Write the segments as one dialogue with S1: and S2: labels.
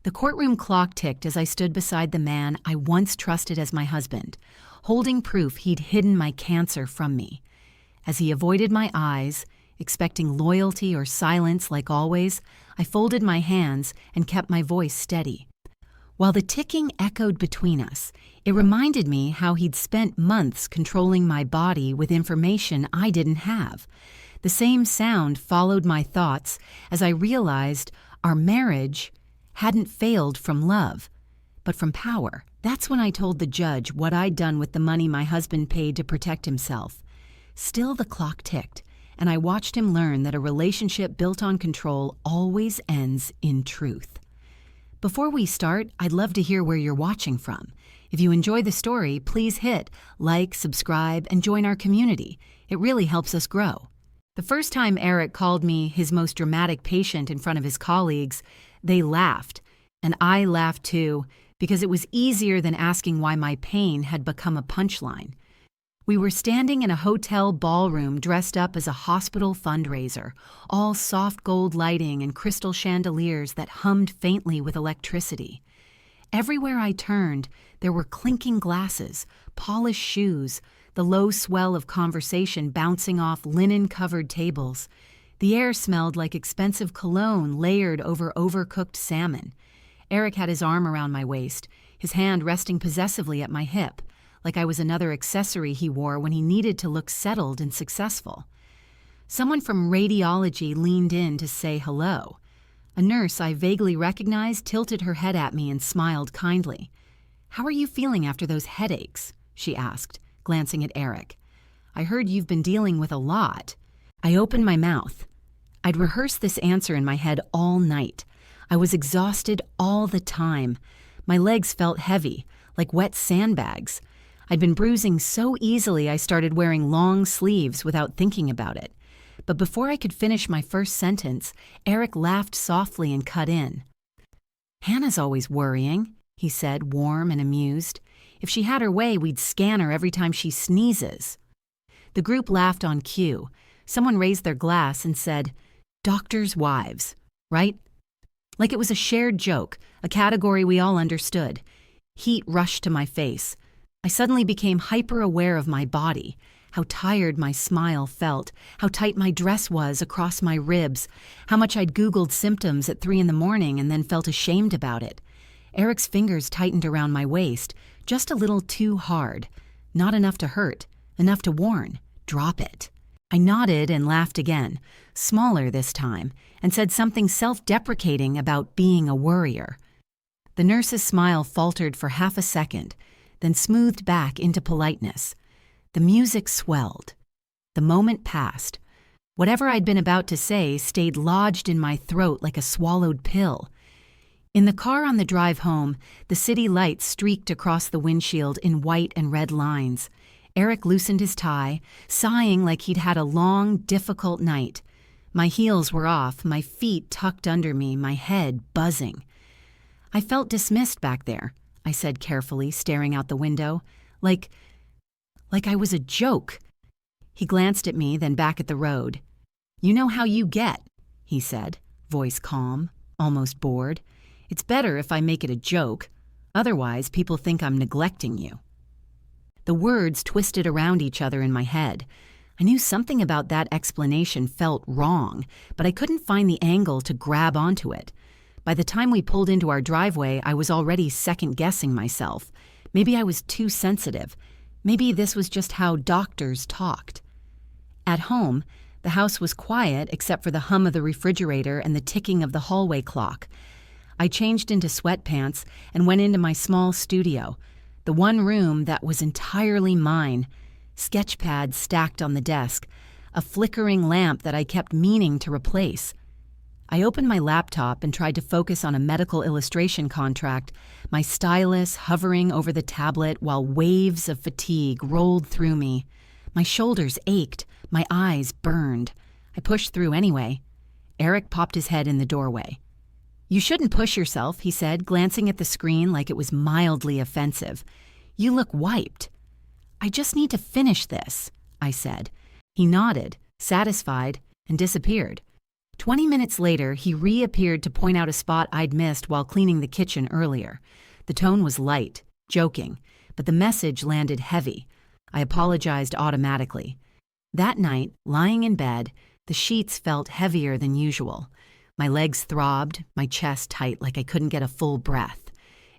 S1: The courtroom clock ticked as I stood beside the man I once trusted as my husband, holding proof he'd hidden my cancer from me. As he avoided my eyes, expecting loyalty or silence like always, I folded my hands and kept my voice steady. While the ticking echoed between us, it reminded me how he'd spent months controlling my body with information I didn't have. The same sound followed my thoughts as I realized our marriage hadn't failed from love, but from power. That's when I told the judge what I'd done with the money my husband paid to protect himself. Still, the clock ticked, and I watched him learn that a relationship built on control always ends in truth. Before we start, I'd love to hear where you're watching from. If you enjoy the story, please hit like, subscribe, and join our community. It really helps us grow. The first time Eric called me his most dramatic patient in front of his colleagues, they laughed, and I laughed too, because it was easier than asking why my pain had become a punchline. We were standing in a hotel ballroom dressed up as a hospital fundraiser, all soft gold lighting and crystal chandeliers that hummed faintly with electricity. Everywhere I turned, there were clinking glasses, polished shoes, the low swell of conversation bouncing off linen-covered tables. The air smelled like expensive cologne layered over overcooked salmon. Eric had his arm around my waist, his hand resting possessively at my hip, like I was another accessory he wore when he needed to look settled and successful. Someone from radiology leaned in to say hello. A nurse I vaguely recognized tilted her head at me and smiled kindly. "How are you feeling after those headaches?" she asked, glancing at Eric. "I heard you've been dealing with a lot." I opened my mouth. I'd rehearsed this answer in my head all night. I was exhausted all the time. My legs felt heavy, like wet sandbags. I'd been bruising so easily I started wearing long sleeves without thinking about it. But before I could finish my first sentence, Eric laughed softly and cut in. "Hannah's always worrying," he said, warm and amused. "If she had her way, we'd scan her every time she sneezes." The group laughed on cue. Someone raised their glass and said, "Doctors' wives, right?" Like it was a shared joke, a category we all understood. Heat rushed to my face. I suddenly became hyper-aware of my body, how tired my smile felt, how tight my dress was across my ribs, how much I'd Googled symptoms at 3 a.m. and then felt ashamed about it. Eric's fingers tightened around my waist, just a little too hard. Not enough to hurt, enough to warn. "Drop it." I nodded and laughed again, smaller this time, and said something self-deprecating about being a worrier. The nurse's smile faltered for half a second, then smoothed back into politeness. The music swelled. The moment passed. Whatever I'd been about to say stayed lodged in my throat like a swallowed pill. In the car on the drive home, the city lights streaked across the windshield in white and red lines. Eric loosened his tie, sighing like he'd had a long, difficult night. My heels were off, my feet tucked under me, my head buzzing. "I felt dismissed back there," I said carefully, staring out the window, like I was a joke. He glanced at me, then back at the road. "You know how you get," he said, voice calm, almost bored. "It's better if I make it a joke. Otherwise, people think I'm neglecting you." The words twisted around each other in my head. I knew something about that explanation felt wrong, but I couldn't find the angle to grab onto it. By the time we pulled into our driveway, I was already second-guessing myself. Maybe I was too sensitive. Maybe this was just how doctors talked. At home, the house was quiet except for the hum of the refrigerator and the ticking of the hallway clock. I changed into sweatpants and went into my small studio, the one room that was entirely mine. Sketch pads stacked on the desk, a flickering lamp that I kept meaning to replace. I opened my laptop and tried to focus on a medical illustration contract, my stylus hovering over the tablet while waves of fatigue rolled through me. My shoulders ached, my eyes burned. I pushed through anyway. Eric popped his head in the doorway. "You shouldn't push yourself," he said, glancing at the screen like it was mildly offensive. "You look wiped." "I just need to finish this," I said. He nodded, satisfied, and disappeared. 20 minutes later, he reappeared to point out a spot I'd missed while cleaning the kitchen earlier. The tone was light, joking, but the message landed heavy. I apologized automatically. That night, lying in bed, the sheets felt heavier than usual. My legs throbbed, my chest tight like I couldn't get a full breath.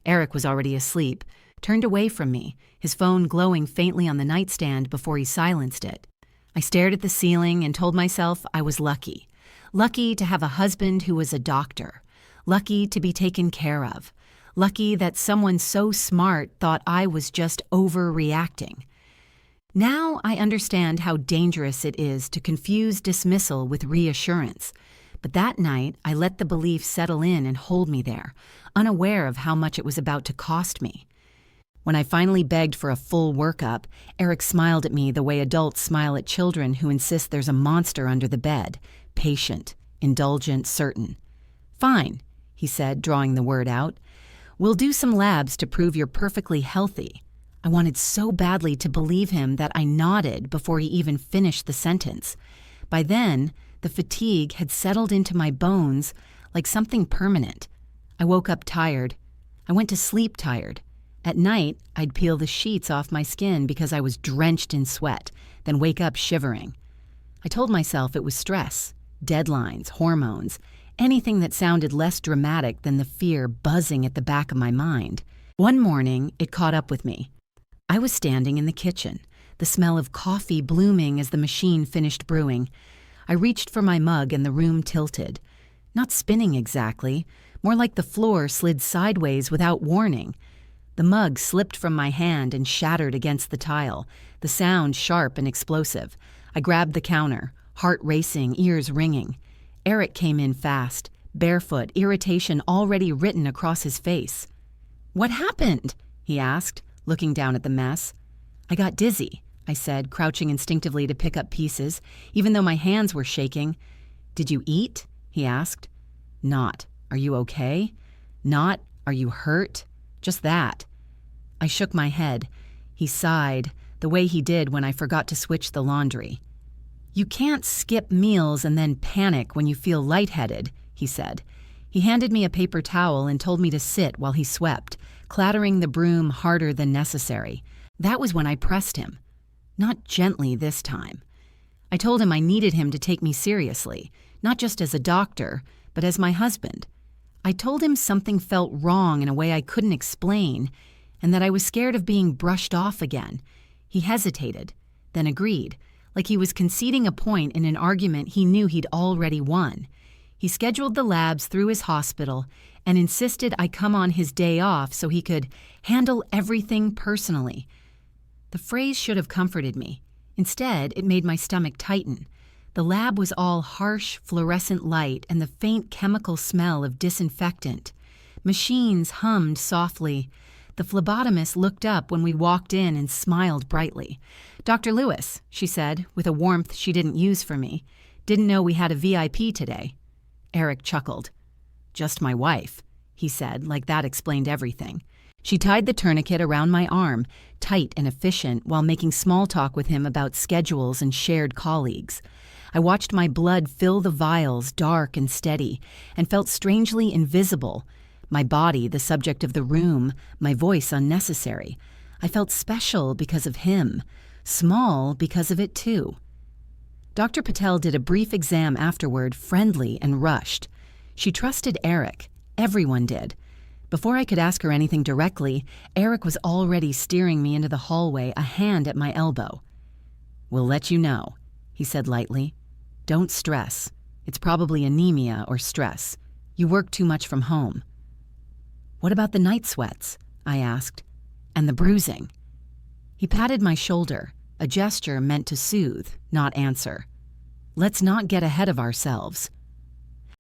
S1: Eric was already asleep, turned away from me, his phone glowing faintly on the nightstand before he silenced it. I stared at the ceiling and told myself I was lucky. Lucky to have a husband who was a doctor. Lucky to be taken care of. Lucky that someone so smart thought I was just overreacting. Now I understand how dangerous it is to confuse dismissal with reassurance. But that night, I let the belief settle in and hold me there, unaware of how much it was about to cost me. When I finally begged for a full workup, Eric smiled at me the way adults smile at children who insist there's a monster under the bed, patient, indulgent, certain. "Fine," he said, drawing the word out. "We'll do some labs to prove you're perfectly healthy." I wanted so badly to believe him that I nodded before he even finished the sentence. By then, the fatigue had settled into my bones like something permanent. I woke up tired. I went to sleep tired. At night, I'd peel the sheets off my skin because I was drenched in sweat, then wake up shivering. I told myself it was stress, deadlines, hormones, anything that sounded less dramatic than the fear buzzing at the back of my mind. One morning, it caught up with me. I was standing in the kitchen, the smell of coffee blooming as the machine finished brewing. I reached for my mug and the room tilted. Not spinning exactly, more like the floor slid sideways without warning. The mug slipped from my hand and shattered against the tile, the sound sharp and explosive. I grabbed the counter, heart racing, ears ringing. Eric came in fast, barefoot, irritation already written across his face. "What happened?" he asked, looking down at the mess. "I got dizzy," I said, crouching instinctively to pick up pieces, even though my hands were shaking. "Did you eat?" he asked. "Not. Are you okay?" "Not. Are you hurt?" "Just that." I shook my head. He sighed, the way he did when I forgot to switch the laundry. "You can't skip meals and then panic when you feel lightheaded," he said. He handed me a paper towel and told me to sit while he swept, clattering the broom harder than necessary. That was when I pressed him. Not gently this time. I told him I needed him to take me seriously, not just as a doctor, but as my husband. I told him something felt wrong in a way I couldn't explain, and that I was scared of being brushed off again. He hesitated, then agreed, like he was conceding a point in an argument he knew he'd already won. He scheduled the labs through his hospital and insisted I come on his day off so he could handle everything personally. The phrase should have comforted me. Instead, it made my stomach tighten. The lab was all harsh, fluorescent light and the faint chemical smell of disinfectant. Machines hummed softly. The phlebotomist looked up when we walked in and smiled brightly. "Dr. Lewis," she said, with a warmth she didn't use for me. "Didn't know we had a VIP today." Eric chuckled. "Just my wife," he said, like that explained everything. She tied the tourniquet around my arm, tight and efficient, while making small talk with him about schedules and shared colleagues. I watched my blood fill the vials, dark and steady, and felt strangely invisible. My body, the subject of the room, my voice unnecessary. I felt special because of him, small because of it too. Dr. Patel did a brief exam afterward, friendly and rushed. She trusted Eric. Everyone did. Before I could ask her anything directly, Eric was already steering me into the hallway, a hand at my elbow. "We'll let you know," he said lightly. "Don't stress. It's probably anemia or stress. You work too much from home." "What about the night sweats?" I asked. "And the bruising?" He patted my shoulder, a gesture meant to soothe, not answer. "Let's not get ahead of ourselves."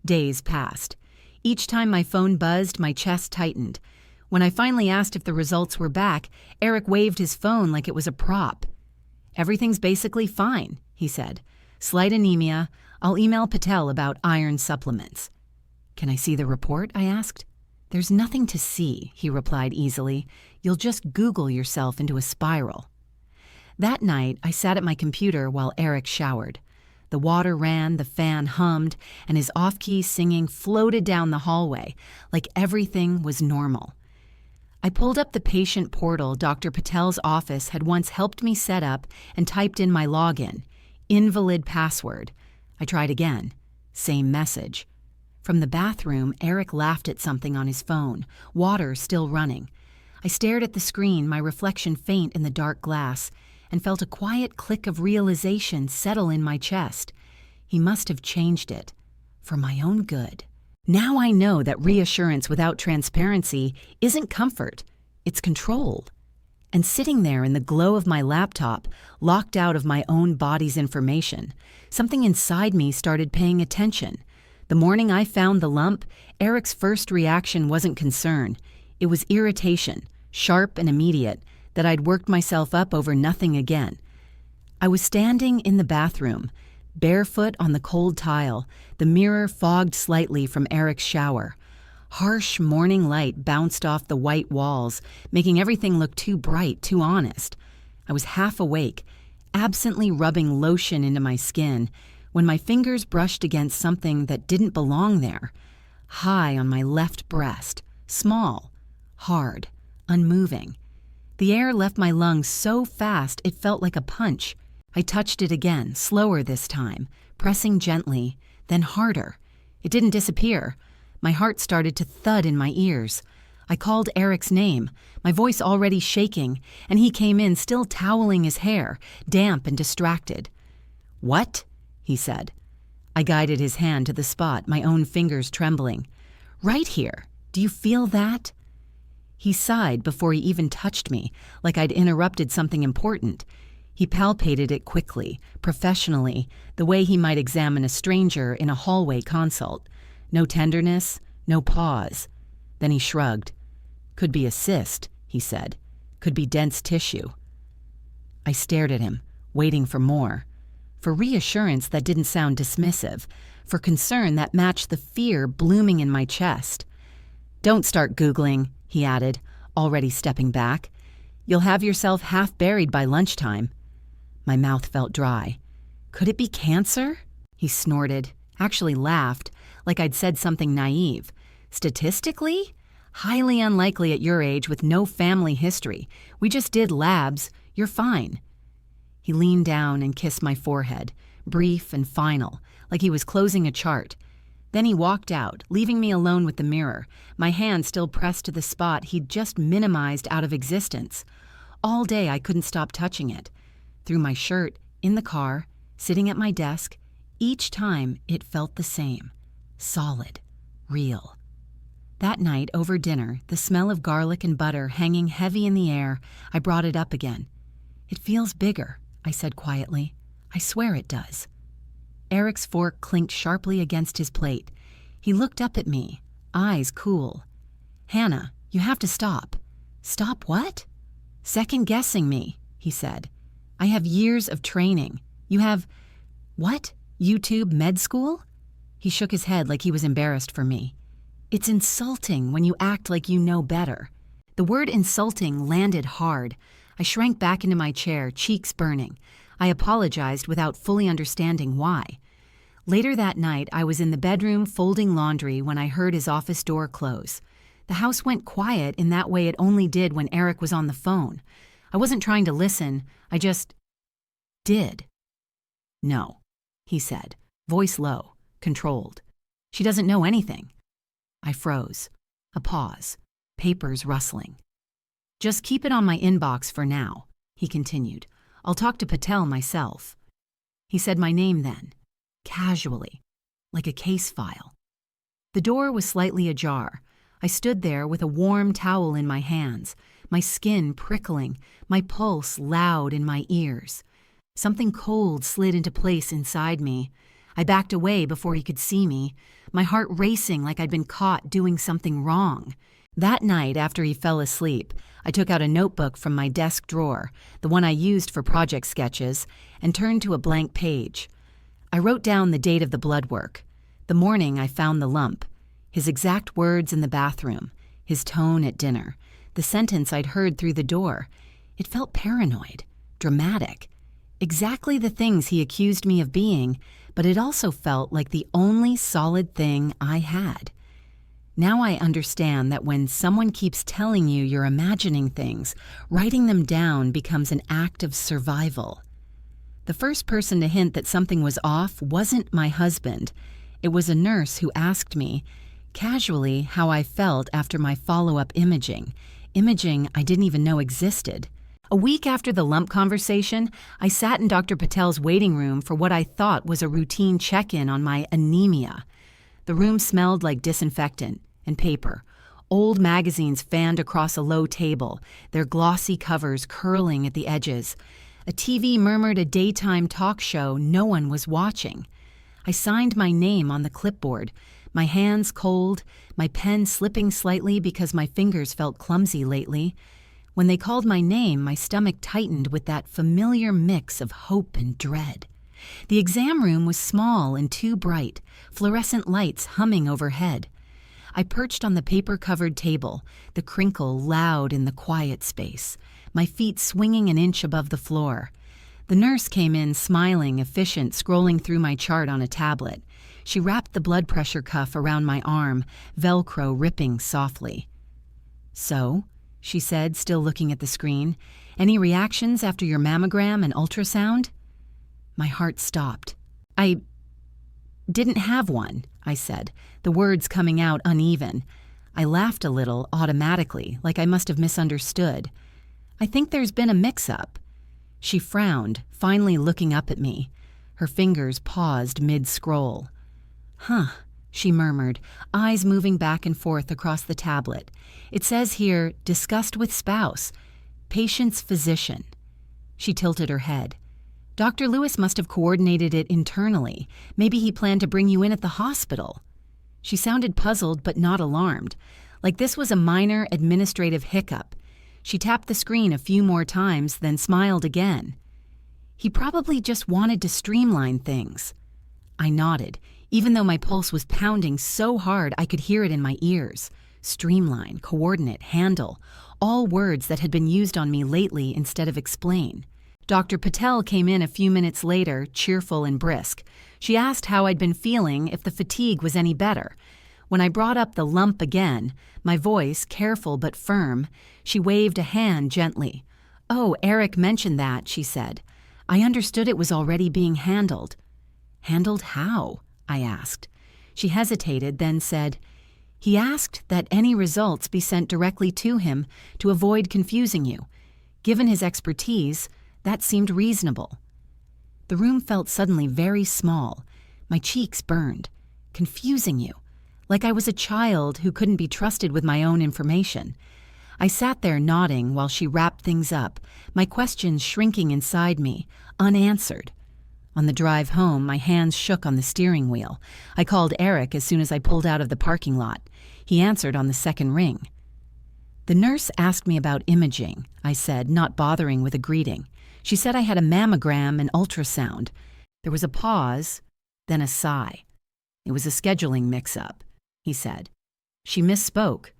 S1: Days passed. Each time my phone buzzed, my chest tightened. When I finally asked if the results were back, Eric waved his phone like it was a prop. "Everything's basically fine," he said. "Slight anemia. I'll email Patel about iron supplements." "Can I see the report?" I asked. "There's nothing to see," he replied easily. "You'll just Google yourself into a spiral." That night, I sat at my computer while Eric showered. The water ran, the fan hummed, and his off-key singing floated down the hallway like everything was normal. I pulled up the patient portal Dr. Patel's office had once helped me set up and typed in my login, invalid password. I tried again. Same message. From the bathroom, Eric laughed at something on his phone, water still running. I stared at the screen, my reflection faint in the dark glass, and felt a quiet click of realization settle in my chest. He must have changed it. For my own good. Now I know that reassurance without transparency isn't comfort, it's control. And sitting there in the glow of my laptop, locked out of my own body's information, something inside me started paying attention. The morning I found the lump, Eric's first reaction wasn't concern. It was irritation, sharp and immediate, that I'd worked myself up over nothing again. I was standing in the bathroom, barefoot on the cold tile, the mirror fogged slightly from Eric's shower. Harsh morning light bounced off the white walls, making everything look too bright, too honest. I was half awake, absently rubbing lotion into my skin, when my fingers brushed against something that didn't belong there. High on my left breast, small, hard, unmoving. The air left my lungs so fast it felt like a punch. I touched it again, slower this time, pressing gently, then harder. It didn't disappear. My heart started to thud in my ears. I called Eric's name, my voice already shaking, and he came in still toweling his hair, damp and distracted. "What?" he said. I guided his hand to the spot, my own fingers trembling. "Right here. Do you feel that?" He sighed before he even touched me, like I'd interrupted something important. He palpated it quickly, professionally, the way he might examine a stranger in a hallway consult. No tenderness, no pause. Then he shrugged. "Could be a cyst," he said. "Could be dense tissue." I stared at him, waiting for more. For reassurance that didn't sound dismissive, for concern that matched the fear blooming in my chest. "Don't start Googling," he added, already stepping back. "You'll have yourself half buried by lunchtime." My mouth felt dry. "Could it be cancer?" He snorted, actually laughed, like I'd said something naive. "Statistically? Highly unlikely at your age with no family history. We just did labs. You're fine." He leaned down and kissed my forehead, brief and final, like he was closing a chart. Then he walked out, leaving me alone with the mirror, my hand still pressed to the spot he'd just minimized out of existence. All day I couldn't stop touching it. Through my shirt, in the car, sitting at my desk, each time it felt the same. Solid. Real. That night, over dinner, the smell of garlic and butter hanging heavy in the air, I brought it up again. "It feels bigger," I said quietly. "I swear it does." Eric's fork clinked sharply against his plate. He looked up at me, eyes cool. "Hannah, you have to stop." "Stop what?" "Second-guessing me," he said. "I have years of training. You have, what, YouTube med school?" He shook his head like he was embarrassed for me. "It's insulting when you act like you know better." The word insulting landed hard. I shrank back into my chair, cheeks burning. I apologized without fully understanding why. Later that night, I was in the bedroom folding laundry when I heard his office door close. The house went quiet in that way it only did when Eric was on the phone. I wasn't trying to listen, I just did. "No," he said, voice low, controlled. "She doesn't know anything." I froze. A pause. Papers rustling. "Just keep it on my inbox for now," he continued. "I'll talk to Patel myself." He said my name then, casually, like a case file. The door was slightly ajar. I stood there with a warm towel in my hands, my skin prickling, my pulse loud in my ears. Something cold slid into place inside me. I backed away before he could see me, my heart racing like I'd been caught doing something wrong. That night, after he fell asleep, I took out a notebook from my desk drawer, the one I used for project sketches, and turned to a blank page. I wrote down the date of the blood work, the morning I found the lump, his exact words in the bathroom, his tone at dinner, the sentence I'd heard through the door. It felt paranoid, dramatic. exactly the things he accused me of being, but it also felt like the only solid thing I had. Now I understand that when someone keeps telling you you're imagining things, writing them down becomes an act of survival. The first person to hint that something was off wasn't my husband. It was a nurse who asked me, casually, how I felt after my follow-up imaging I didn't even know existed. A week after the lump conversation, I sat in Dr. Patel's waiting room for what I thought was a routine check-in on my anemia. The room smelled like disinfectant and paper. Old magazines fanned across a low table, their glossy covers curling at the edges. A TV murmured a daytime talk show no one was watching. I signed my name on the clipboard, my hands cold, my pen slipping slightly because my fingers felt clumsy lately. When they called my name, my stomach tightened with that familiar mix of hope and dread. The exam room was small and too bright, fluorescent lights humming overhead. I perched on the paper-covered table, the crinkle loud in the quiet space, my feet swinging an inch above the floor. The nurse came in smiling, efficient, scrolling through my chart on a tablet. She wrapped the blood pressure cuff around my arm, Velcro ripping softly. "So," she said, still looking at the screen, "any reactions after your mammogram and ultrasound?" My heart stopped. "I didn't have one," I said, the words coming out uneven. I laughed a little, automatically, like I must have misunderstood. "I think there's been a mix-up." She frowned, finally looking up at me. Her fingers paused mid-scroll. "Huh," she murmured, eyes moving back and forth across the tablet. "It says here, discussed with spouse, patient's physician." She tilted her head. "Dr. Lewis must have coordinated it internally. Maybe he planned to bring you in at the hospital." She sounded puzzled but not alarmed, like this was a minor administrative hiccup. She tapped the screen a few more times, then smiled again. "He probably just wanted to streamline things." I nodded, even though my pulse was pounding so hard I could hear it in my ears. Streamline, coordinate, handle, all words that had been used on me lately instead of explain. Dr. Patel came in a few minutes later, cheerful and brisk. She asked how I'd been feeling, if the fatigue was any better. When I brought up the lump again, my voice careful but firm, she waved a hand gently. "Oh, Eric mentioned that," she said. "I understood it was already being handled." "Handled how?" I asked. She hesitated, then said, "He asked that any results be sent directly to him to avoid confusing you. Given his expertise, that seemed reasonable." The room felt suddenly very small. My cheeks burned. Confusing you. Like I was a child who couldn't be trusted with my own information. I sat there nodding while she wrapped things up, my questions shrinking inside me, unanswered. On the drive home, my hands shook on the steering wheel. I called Eric as soon as I pulled out of the parking lot. He answered on the second ring. "The nurse asked me about imaging," I said, not bothering with a greeting. "She said I had a mammogram and ultrasound." There was a pause, then a sigh. "It was a scheduling mix-up," he said. "She misspoke."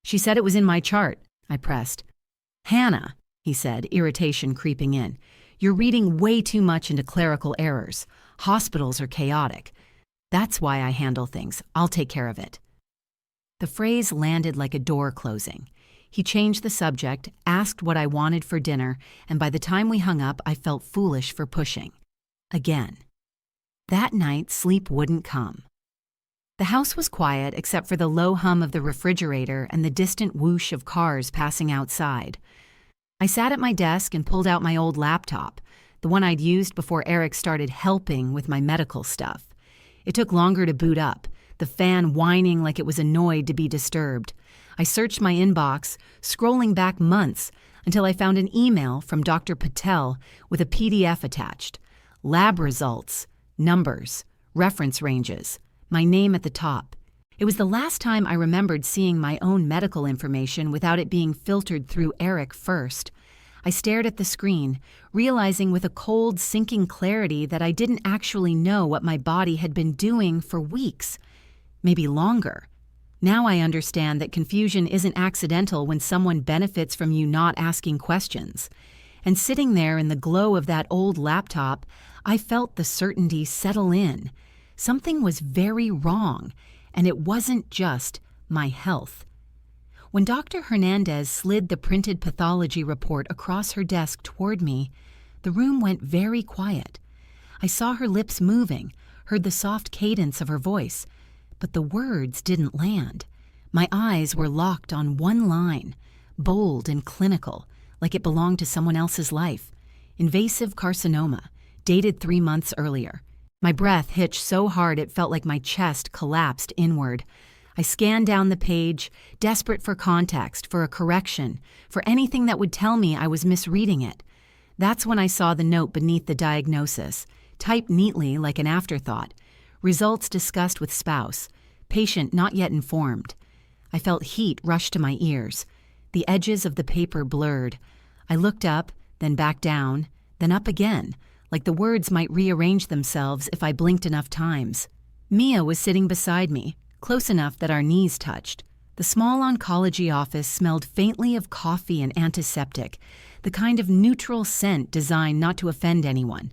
S1: "She said it was in my chart," I pressed. "Hannah," he said, irritation creeping in, "you're reading way too much into clerical errors. Hospitals are chaotic. That's why I handle things. I'll take care of it." The phrase landed like a door closing. He changed the subject, asked what I wanted for dinner, and by the time we hung up, I felt foolish for pushing. Again. That night, sleep wouldn't come. The house was quiet except for the low hum of the refrigerator and the distant whoosh of cars passing outside. I sat at my desk and pulled out my old laptop, the one I'd used before Eric started helping with my medical stuff. It took longer to boot up, the fan whining like it was annoyed to be disturbed. I searched my inbox, scrolling back months, until I found an email from Dr. Patel with a PDF attached. Lab results, numbers, reference ranges, my name at the top. It was the last time I remembered seeing my own medical information without it being filtered through Eric first. I stared at the screen, realizing with a cold, sinking clarity that I didn't actually know what my body had been doing for weeks, maybe longer. Now I understand that confusion isn't accidental when someone benefits from you not asking questions. And sitting there in the glow of that old laptop, I felt the certainty settle in. Something was very wrong, and it wasn't just my health. When Dr. Hernandez slid the printed pathology report across her desk toward me, the room went very quiet. I saw her lips moving, heard the soft cadence of her voice, but the words didn't land. My eyes were locked on one line, bold and clinical, like it belonged to someone else's life. Invasive carcinoma, dated 3 months earlier. My breath hitched so hard it felt like my chest collapsed inward. I scanned down the page, desperate for context, for a correction, for anything that would tell me I was misreading it. That's when I saw the note beneath the diagnosis, typed neatly like an afterthought. Results discussed with spouse. Patient not yet informed. I felt heat rush to my ears. The edges of the paper blurred. I looked up, then back down, then up again, like the words might rearrange themselves if I blinked enough times. Mia was sitting beside me, close enough that our knees touched. The small oncology office smelled faintly of coffee and antiseptic, the kind of neutral scent designed not to offend anyone.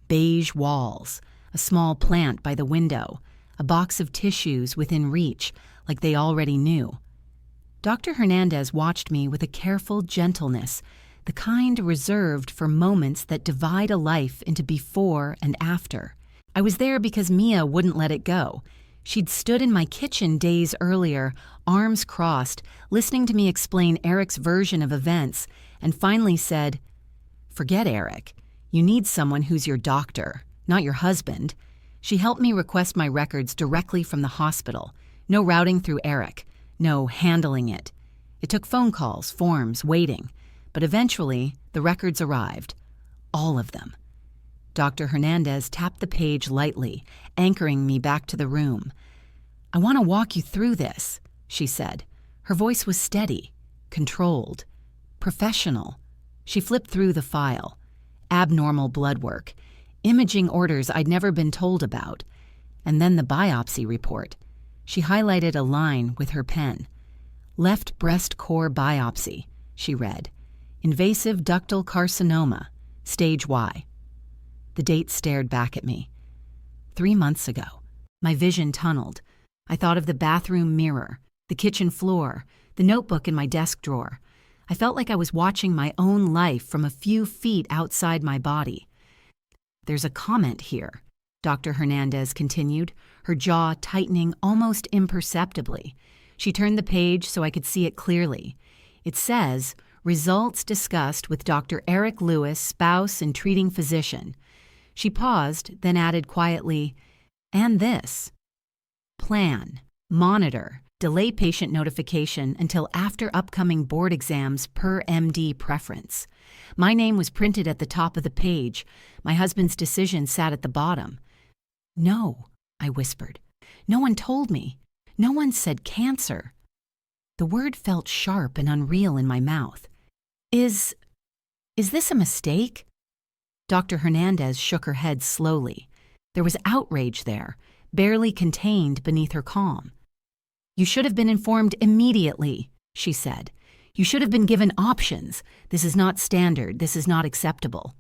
S1: Beige walls, a small plant by the window, a box of tissues within reach, like they already knew. Dr. Hernandez watched me with a careful gentleness, the kind reserved for moments that divide a life into before and after. I was there because Mia wouldn't let it go. She'd stood in my kitchen days earlier, arms crossed, listening to me explain Eric's version of events, and finally said, "Forget Eric. You need someone who's your doctor, not your husband." She helped me request my records directly from the hospital. No routing through Eric. No handling it. It took phone calls, forms, waiting. But eventually, the records arrived. All of them. Dr. Hernandez tapped the page lightly, anchoring me back to the room. "I want to walk you through this," she said. Her voice was steady, controlled, professional. She flipped through the file. Abnormal blood work, imaging orders I'd never been told about, and then the biopsy report. She highlighted a line with her pen. "Left breast core biopsy," she read. "Invasive ductal carcinoma, stage Y." The date stared back at me. 3 months ago. My vision tunneled. I thought of the bathroom mirror, the kitchen floor, the notebook in my desk drawer. I felt like I was watching my own life from a few feet outside my body. "There's a comment here," Dr. Hernandez continued, her jaw tightening almost imperceptibly. She turned the page so I could see it clearly. It says, "Results discussed with Dr. Eric Lewis, spouse and treating physician." She paused, then added quietly, "And this. Plan, monitor, delay patient notification until after upcoming board exams per MD preference." My name was printed at the top of the page. My husband's decision sat at the bottom. "No," I whispered. "No one told me. No one said cancer." The word felt sharp and unreal in my mouth. Is this a mistake?" Dr. Hernandez shook her head slowly. There was outrage there, barely contained beneath her calm. "You should have been informed immediately," she said. "You should have been given options. This is not standard. This is not acceptable."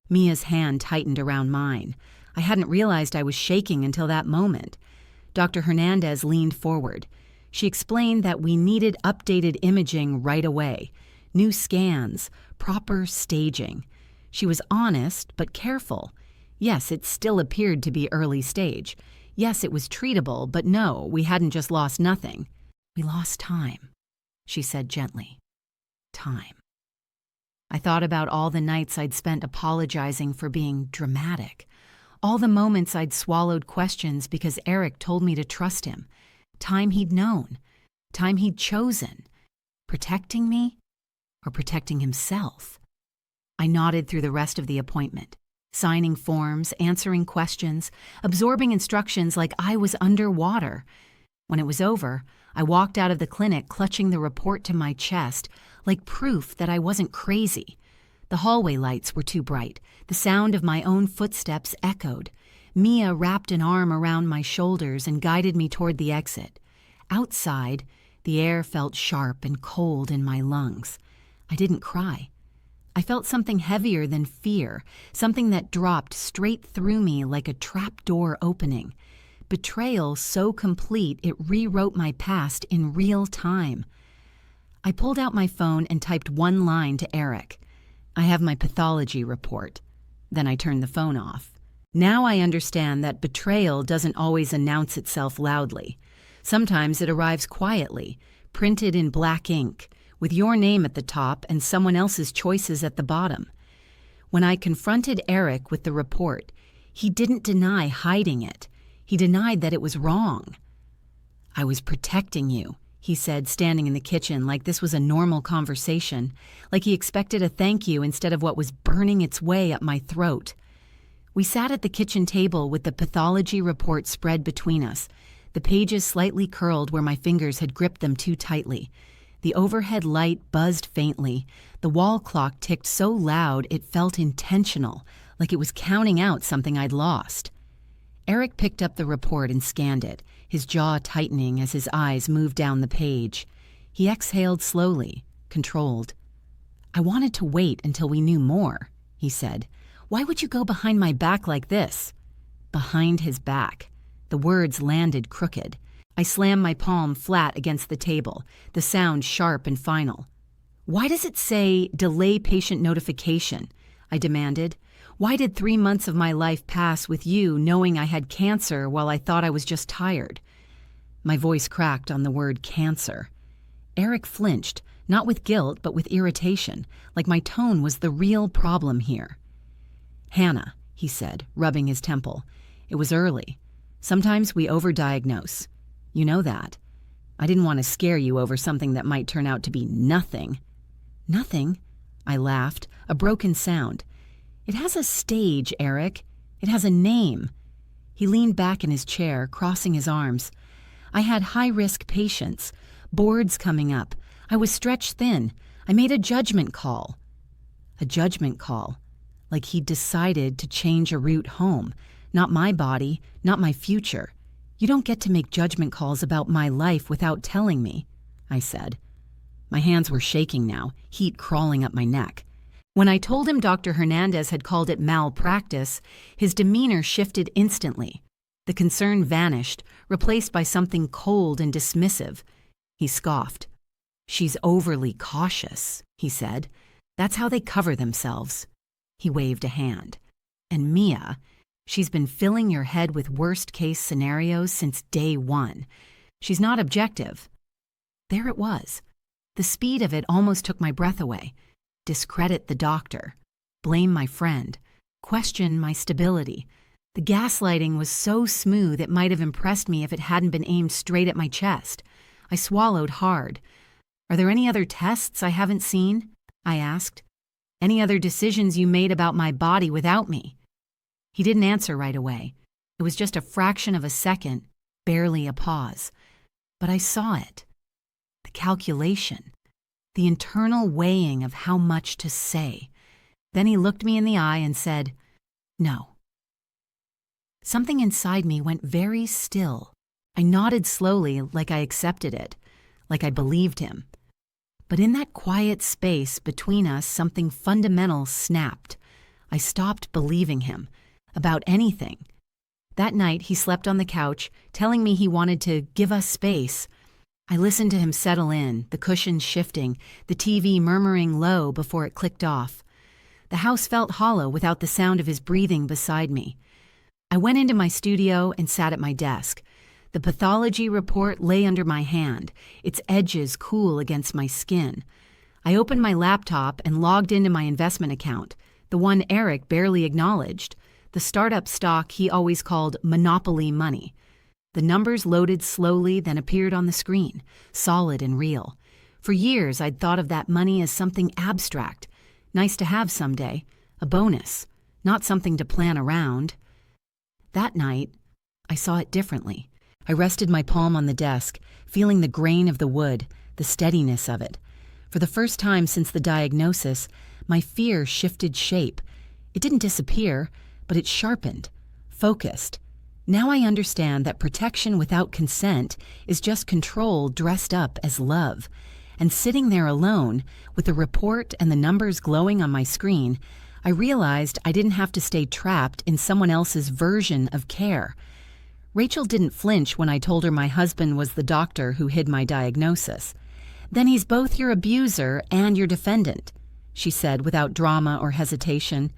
S1: Mia's hand tightened around mine. I hadn't realized I was shaking until that moment. Dr. Hernandez leaned forward. She explained that we needed updated imaging right away, new scans, proper staging. She was honest, but careful. Yes, it still appeared to be early stage. Yes, it was treatable, but no, we hadn't just lost nothing. "We lost time," she said gently. "Time." I thought about all the nights I'd spent apologizing for being dramatic, all the moments I'd swallowed questions because Eric told me to trust him, time he'd known, time he'd chosen, protecting me or protecting himself. I nodded through the rest of the appointment, signing forms, answering questions, absorbing instructions like I was underwater. When it was over, I walked out of the clinic clutching the report to my chest, like proof that I wasn't crazy. The hallway lights were too bright. The sound of my own footsteps echoed. Mia wrapped an arm around my shoulders and guided me toward the exit. Outside, the air felt sharp and cold in my lungs. I didn't cry. I felt something heavier than fear, something that dropped straight through me like a trapdoor opening. Betrayal so complete it rewrote my past in real time. I pulled out my phone and typed one line to Eric. "I have my pathology report." Then I turned the phone off. Now I understand that betrayal doesn't always announce itself loudly. Sometimes it arrives quietly, printed in black ink, with your name at the top and someone else's choices at the bottom. When I confronted Eric with the report, he didn't deny hiding it. He denied that it was wrong. "I was protecting you," he said, standing in the kitchen like this was a normal conversation, like he expected a thank you instead of what was burning its way up my throat. We sat at the kitchen table with the pathology report spread between us, the pages slightly curled where my fingers had gripped them too tightly. The overhead light buzzed faintly. The wall clock ticked so loud it felt intentional, like it was counting out something I'd lost. Eric picked up the report and scanned it, his jaw tightening as his eyes moved down the page. He exhaled slowly, controlled. "I wanted to wait until we knew more," he said. "Why would you go behind my back like this?" Behind his back. The words landed crooked. I slammed my palm flat against the table, the sound sharp and final. "Why does it say delay patient notification?" I demanded. "Why did 3 months of my life pass with you knowing I had cancer while I thought I was just tired?" My voice cracked on the word cancer. Eric flinched, not with guilt but with irritation, like my tone was the real problem here. "Hannah," he said, rubbing his temple. "It was early. Sometimes we overdiagnose. You know that. I didn't want to scare you over something that might turn out to be nothing." "Nothing?" I laughed, a broken sound. "It has a stage, Eric. It has a name." He leaned back in his chair, crossing his arms. "I had high-risk patients, boards coming up. I was stretched thin. I made a judgment call." A judgment call. Like he'd decided to change a route home. Not my body, not my future. "You don't get to make judgment calls about my life without telling me," I said. My hands were shaking now, heat crawling up my neck. When I told him Dr. Hernandez had called it malpractice, his demeanor shifted instantly. The concern vanished, replaced by something cold and dismissive. He scoffed. "She's overly cautious," he said. "That's how they cover themselves." He waved a hand. "And Mia, she's been filling your head with worst-case scenarios since day one. She's not objective." There it was. The speed of it almost took my breath away. Discredit the doctor. Blame my friend. Question my stability. The gaslighting was so smooth it might have impressed me if it hadn't been aimed straight at my chest. I swallowed hard. "Are there any other tests I haven't seen?" I asked. "Any other decisions you made about my body without me?" He didn't answer right away. It was just a fraction of a second, barely a pause. But I saw it. The calculation. The internal weighing of how much to say. Then he looked me in the eye and said, "No." Something inside me went very still. I nodded slowly, like I accepted it, like I believed him. But in that quiet space between us, something fundamental snapped. I stopped believing him. About anything. That night, he slept on the couch, telling me he wanted to give us space. I listened to him settle in, the cushions shifting, the TV murmuring low before it clicked off. The house felt hollow without the sound of his breathing beside me. I went into my studio and sat at my desk. The pathology report lay under my hand, its edges cool against my skin. I opened my laptop and logged into my investment account, the one Eric barely acknowledged, the startup stock he always called monopoly money. The numbers loaded slowly, then appeared on the screen, solid and real. For years, I'd thought of that money as something abstract, nice to have someday, a bonus, not something to plan around. That night, I saw it differently. I rested my palm on the desk, feeling the grain of the wood, the steadiness of it. For the first time since the diagnosis, my fear shifted shape. It didn't disappear, but it sharpened, focused. Now I understand that protection without consent is just control dressed up as love. And sitting there alone, with the report and the numbers glowing on my screen, I realized I didn't have to stay trapped in someone else's version of care. Rachel didn't flinch when I told her my husband was the doctor who hid my diagnosis. "Then he's both your abuser and your defendant," she said without drama or hesitation.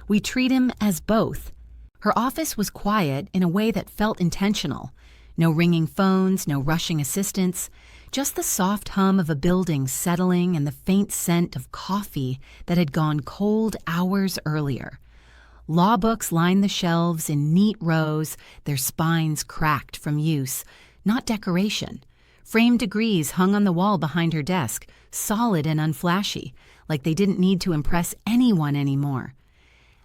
S1: "We treat him as both." Her office was quiet in a way that felt intentional. No ringing phones, no rushing assistants, just the soft hum of a building settling and the faint scent of coffee that had gone cold hours earlier. Law books lined the shelves in neat rows, their spines cracked from use, not decoration. Framed degrees hung on the wall behind her desk, solid and unflashy, like they didn't need to impress anyone anymore.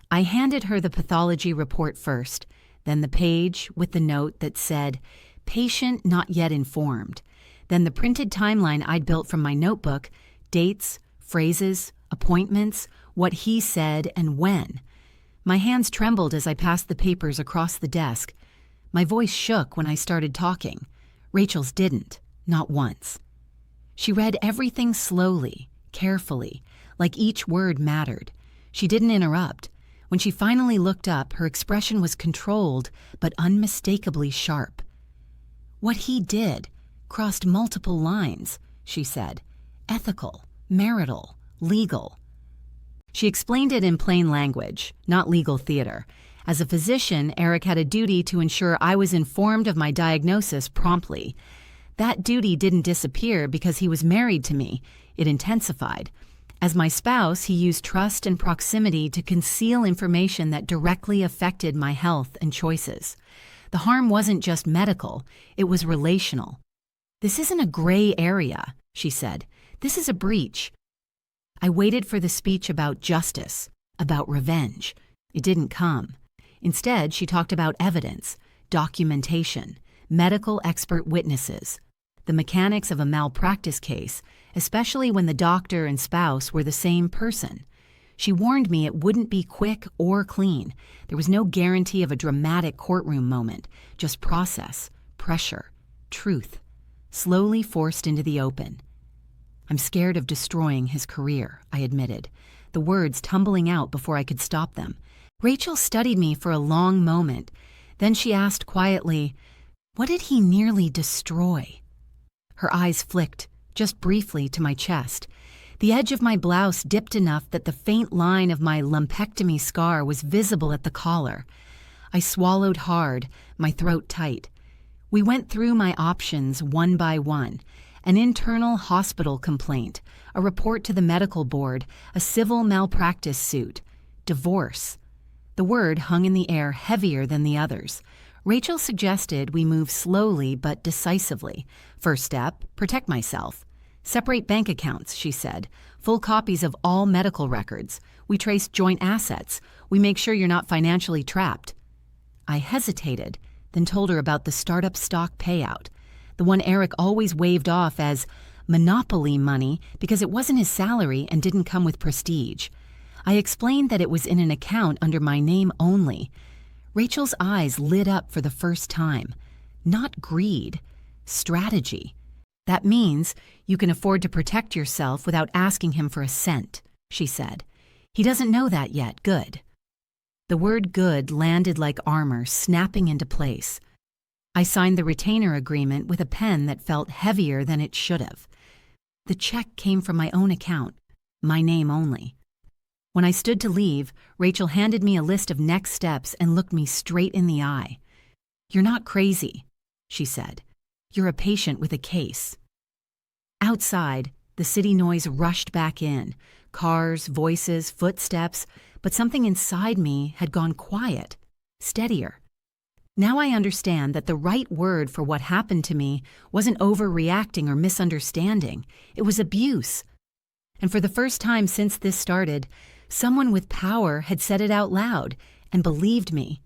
S1: I handed her the pathology report first, then the page with the note that said, "Patient not yet informed," then the printed timeline I'd built from my notebook, dates, phrases, appointments, what he said and when. My hands trembled as I passed the papers across the desk. My voice shook when I started talking. Rachel's didn't, not once. She read everything slowly, carefully, like each word mattered. She didn't interrupt. When she finally looked up, her expression was controlled but unmistakably sharp. "What he did crossed multiple lines," she said. "Ethical, marital, legal." She explained it in plain language, not legal theater. As a physician, Eric had a duty to ensure I was informed of my diagnosis promptly. That duty didn't disappear because he was married to me. It intensified. As my spouse, he used trust and proximity to conceal information that directly affected my health and choices. The harm wasn't just medical, it was relational. "This isn't a gray area," she said. "This is a breach." I waited for the speech about justice, about revenge. It didn't come. Instead, she talked about evidence, documentation, medical expert witnesses, the mechanics of a malpractice case, especially when the doctor and spouse were the same person. She warned me it wouldn't be quick or clean. There was no guarantee of a dramatic courtroom moment, just process, pressure, truth, slowly forced into the open. "I'm scared of destroying his career," I admitted, the words tumbling out before I could stop them. Rachel studied me for a long moment. Then she asked quietly, "What did he nearly destroy?" Her eyes flicked, just briefly, to my chest. The edge of my blouse dipped enough that the faint line of my lumpectomy scar was visible at the collar. I swallowed hard, my throat tight. We went through my options one by one. An internal hospital complaint, a report to the medical board, a civil malpractice suit, divorce. The word hung in the air heavier than the others. Rachel suggested we move slowly but decisively. First step, protect myself. "Separate bank accounts," she said. "Full copies of all medical records. We trace joint assets. We make sure you're not financially trapped." I hesitated, then told her about the startup stock payout, the one Eric always waved off as monopoly money because it wasn't his salary and didn't come with prestige. I explained that it was in an account under my name only. Rachel's eyes lit up for the first time. Not greed, strategy. "That means you can afford to protect yourself without asking him for a cent," she said. "He doesn't know that yet. Good." The word good landed like armor, snapping into place. I signed the retainer agreement with a pen that felt heavier than it should have. The check came from my own account, my name only. When I stood to leave, Rachel handed me a list of next steps and looked me straight in the eye. "You're not crazy," she said. "You're a patient with a case." Outside, the city noise rushed back in. Cars, voices, footsteps, but something inside me had gone quiet, steadier. Now I understand that the right word for what happened to me wasn't overreacting or misunderstanding. It was abuse. And for the first time since this started, someone with power had said it out loud and believed me.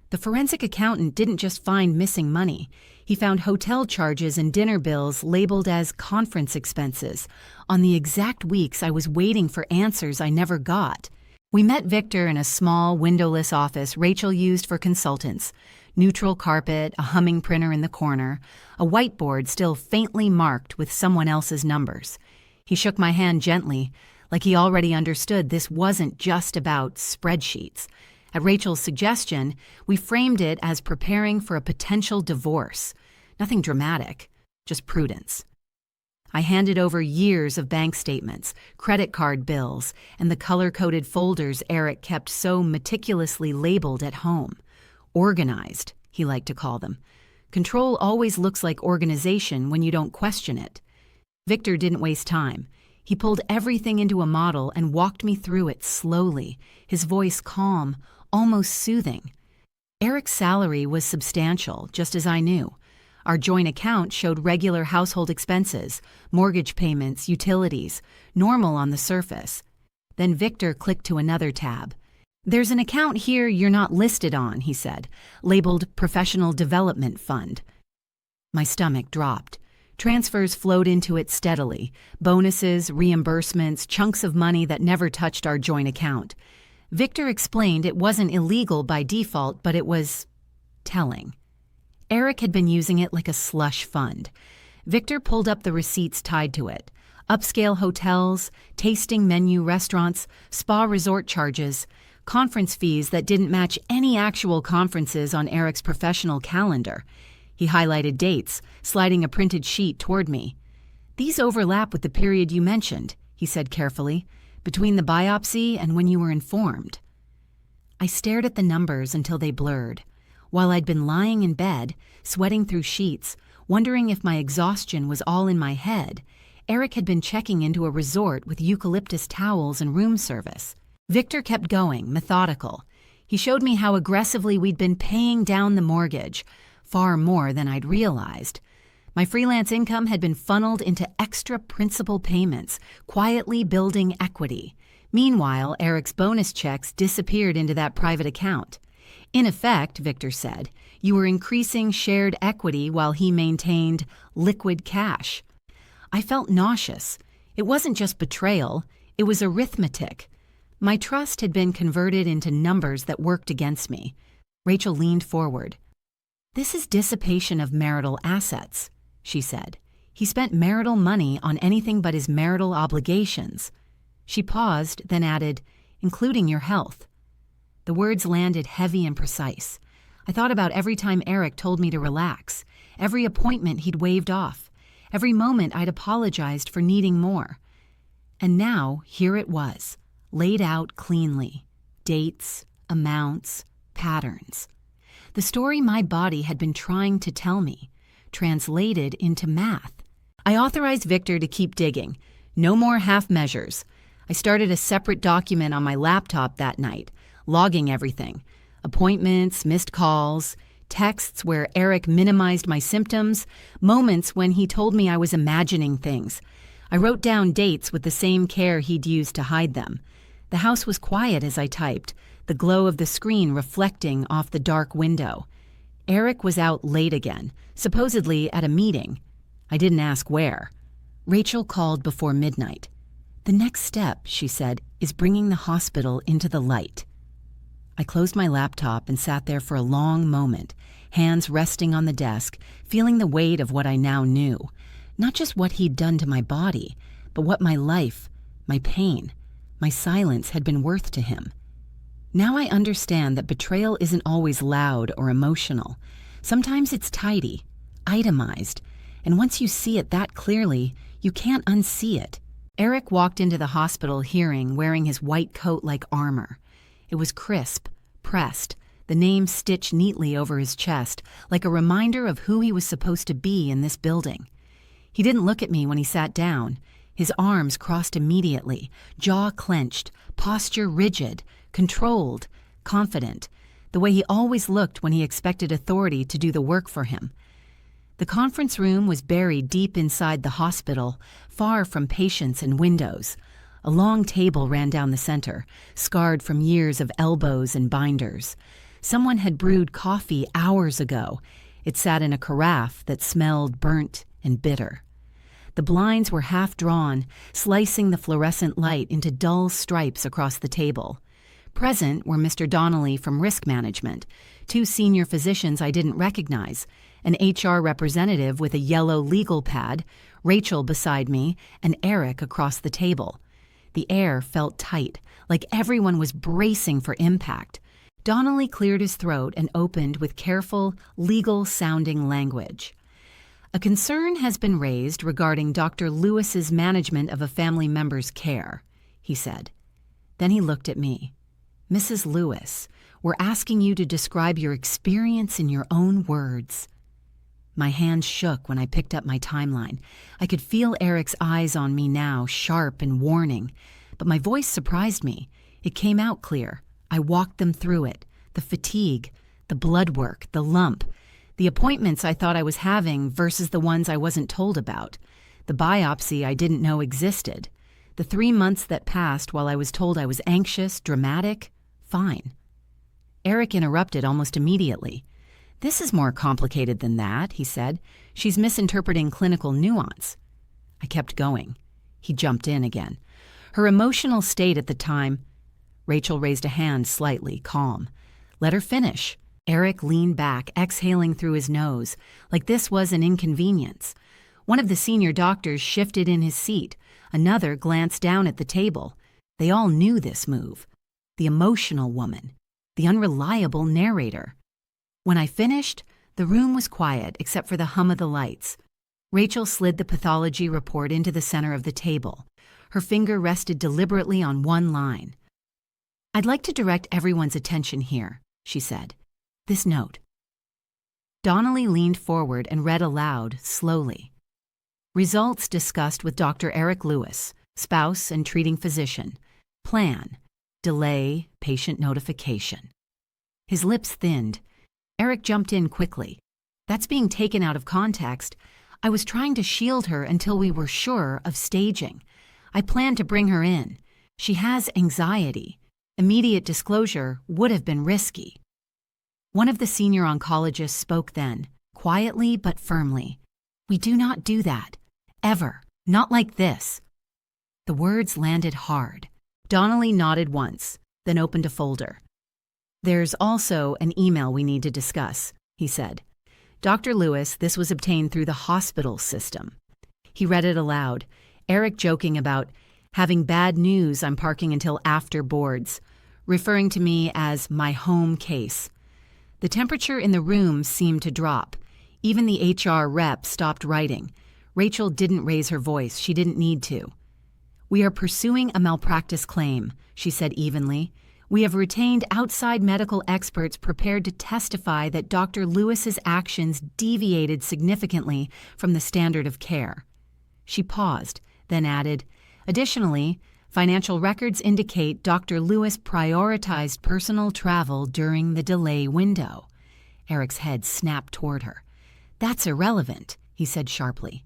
S1: The forensic accountant didn't just find missing money. He found hotel charges and dinner bills labeled as conference expenses on the exact weeks I was waiting for answers I never got. We met Victor in a small, windowless office Rachel used for consultants. Neutral carpet, a humming printer in the corner, a whiteboard still faintly marked with someone else's numbers. He shook my hand gently, like he already understood this wasn't just about spreadsheets. At Rachel's suggestion, we framed it as preparing for a potential divorce. Nothing dramatic, just prudence. I handed over years of bank statements, credit card bills, and the color-coded folders Eric kept so meticulously labeled at home. Organized, he liked to call them. Control always looks like organization when you don't question it. Victor didn't waste time. He pulled everything into a model and walked me through it slowly, his voice calm, almost soothing. Eric's salary was substantial, just as I knew. Our joint account showed regular household expenses, mortgage payments, utilities, normal on the surface. Then Victor clicked to another tab. "There's an account here you're not listed on," he said, labeled Professional Development Fund. My stomach dropped. Transfers flowed into it steadily, bonuses, reimbursements, chunks of money that never touched our joint account. Victor explained it wasn't illegal by default, but it was telling. Eric had been using it like a slush fund. Victor pulled up the receipts tied to it. Upscale hotels, tasting menu restaurants, spa resort charges, conference fees that didn't match any actual conferences on Eric's professional calendar. He highlighted dates, sliding a printed sheet toward me. "These overlap with the period you mentioned," he said carefully, "between the biopsy and when you were informed." I stared at the numbers until they blurred. While I'd been lying in bed, sweating through sheets, wondering if my exhaustion was all in my head, Eric had been checking into a resort with eucalyptus towels and room service. Victor kept going, methodical. He showed me how aggressively we'd been paying down the mortgage, far more than I'd realized. My freelance income had been funneled into extra principal payments, quietly building equity. Meanwhile, Eric's bonus checks disappeared into that private account. In effect, Victor said, you were increasing shared equity while he maintained liquid cash. I felt nauseous. It wasn't just betrayal, it was arithmetic. My trust had been converted into numbers that worked against me. Rachel leaned forward. "This is dissipation of marital assets," she said. "He spent marital money on anything but his marital obligations." She paused, then added, "including your health." The words landed heavy and precise. I thought about every time Eric told me to relax, every appointment he'd waved off, every moment I'd apologized for needing more. And now, here it was, laid out cleanly. Dates, amounts, patterns. The story my body had been trying to tell me, translated into math. I authorized Victor to keep digging. No more half measures. I started a separate document on my laptop that night, logging everything. Appointments, missed calls, texts where Eric minimized my symptoms, moments when he told me I was imagining things. I wrote down dates with the same care he'd used to hide them. The house was quiet as I typed, the glow of the screen reflecting off the dark window. Eric was out late again, supposedly at a meeting. I didn't ask where. Rachel called before midnight. "The next step," she said, "is bringing the hospital into the light." I closed my laptop and sat there for a long moment, hands resting on the desk, feeling the weight of what I now knew. Not just what he'd done to my body, but what my life, my pain, my silence had been worth to him. Now I understand that betrayal isn't always loud or emotional. Sometimes it's tidy, itemized, and once you see it that clearly, you can't unsee it. Eric walked into the hospital hearing, wearing his white coat like armor. It was crisp, pressed, the name stitched neatly over his chest, like a reminder of who he was supposed to be in this building. He didn't look at me when he sat down. His arms crossed immediately, jaw clenched, posture rigid, controlled, confident, the way he always looked when he expected authority to do the work for him. The conference room was buried deep inside the hospital, far from patients and windows. A long table ran down the center, scarred from years of elbows and binders. Someone had brewed coffee hours ago. It sat in a carafe that smelled burnt and bitter. The blinds were half drawn, slicing the fluorescent light into dull stripes across the table. Present were Mr. Donnelly from Risk Management, two senior physicians I didn't recognize, an HR representative with a yellow legal pad, Rachel beside me, and Eric across the table. The air felt tight, like everyone was bracing for impact. Donnelly cleared his throat and opened with careful, legal-sounding language. A concern has been raised regarding Dr. Lewis's management of a family member's care, he said. Then he looked at me. Mrs. Lewis, we're asking you to describe your experience in your own words. My hands shook when I picked up my timeline. I could feel Eric's eyes on me now, sharp and warning. But my voice surprised me. It came out clear. I walked them through it. The fatigue, the blood work, the lump, the appointments I thought I was having versus the ones I wasn't told about, the biopsy I didn't know existed, the 3 months that passed while I was told I was anxious, dramatic, fine. Eric interrupted almost immediately. This is more complicated than that, he said. She's misinterpreting clinical nuance. I kept going. He jumped in again. Her emotional state at the time. Rachel raised a hand slightly, calm. Let her finish. Eric leaned back, exhaling through his nose, like this was an inconvenience. One of the senior doctors shifted in his seat. Another glanced down at the table. They all knew this move. The emotional woman. The unreliable narrator. When I finished, the room was quiet except for the hum of the lights. Rachel slid the pathology report into the center of the table. Her finger rested deliberately on one line. I'd like to direct everyone's attention here, she said. This note. Donnelly leaned forward and read aloud, slowly. Results discussed with Dr. Eric Lewis, spouse and treating physician. Plan. Delay patient notification. His lips thinned. Eric jumped in quickly. That's being taken out of context. I was trying to shield her until we were sure of staging. I planned to bring her in. She has anxiety. Immediate disclosure would have been risky. One of the senior oncologists spoke then, quietly but firmly. We do not do that. Ever. Not like this. The words landed hard. Donnelly nodded once, then opened a folder. There's also an email we need to discuss, he said. Dr. Lewis, this was obtained through the hospital system. He read it aloud, Eric joking about having bad news I'm parking until after boards, referring to me as my home case. The temperature in the room seemed to drop. Even the HR rep stopped writing. Rachel didn't raise her voice. She didn't need to. We are pursuing a malpractice claim, she said evenly. We have retained outside medical experts prepared to testify that Dr. Lewis's actions deviated significantly from the standard of care. She paused, then added, additionally, financial records indicate Dr. Lewis prioritized personal travel during the delay window. Eric's head snapped toward her. That's irrelevant, he said sharply.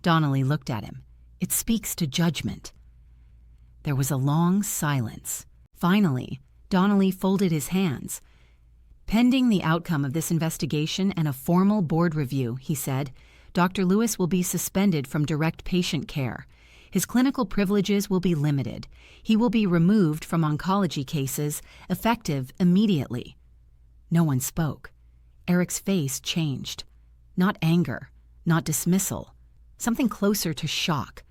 S1: Donnelly looked at him. It speaks to judgment. There was a long silence. Finally, Donnelly folded his hands. Pending the outcome of this investigation and a formal board review, he said, Dr. Lewis will be suspended from direct patient care. His clinical privileges will be limited. He will be removed from oncology cases, effective immediately. No one spoke. Eric's face changed. Not anger, not dismissal, something closer to shock.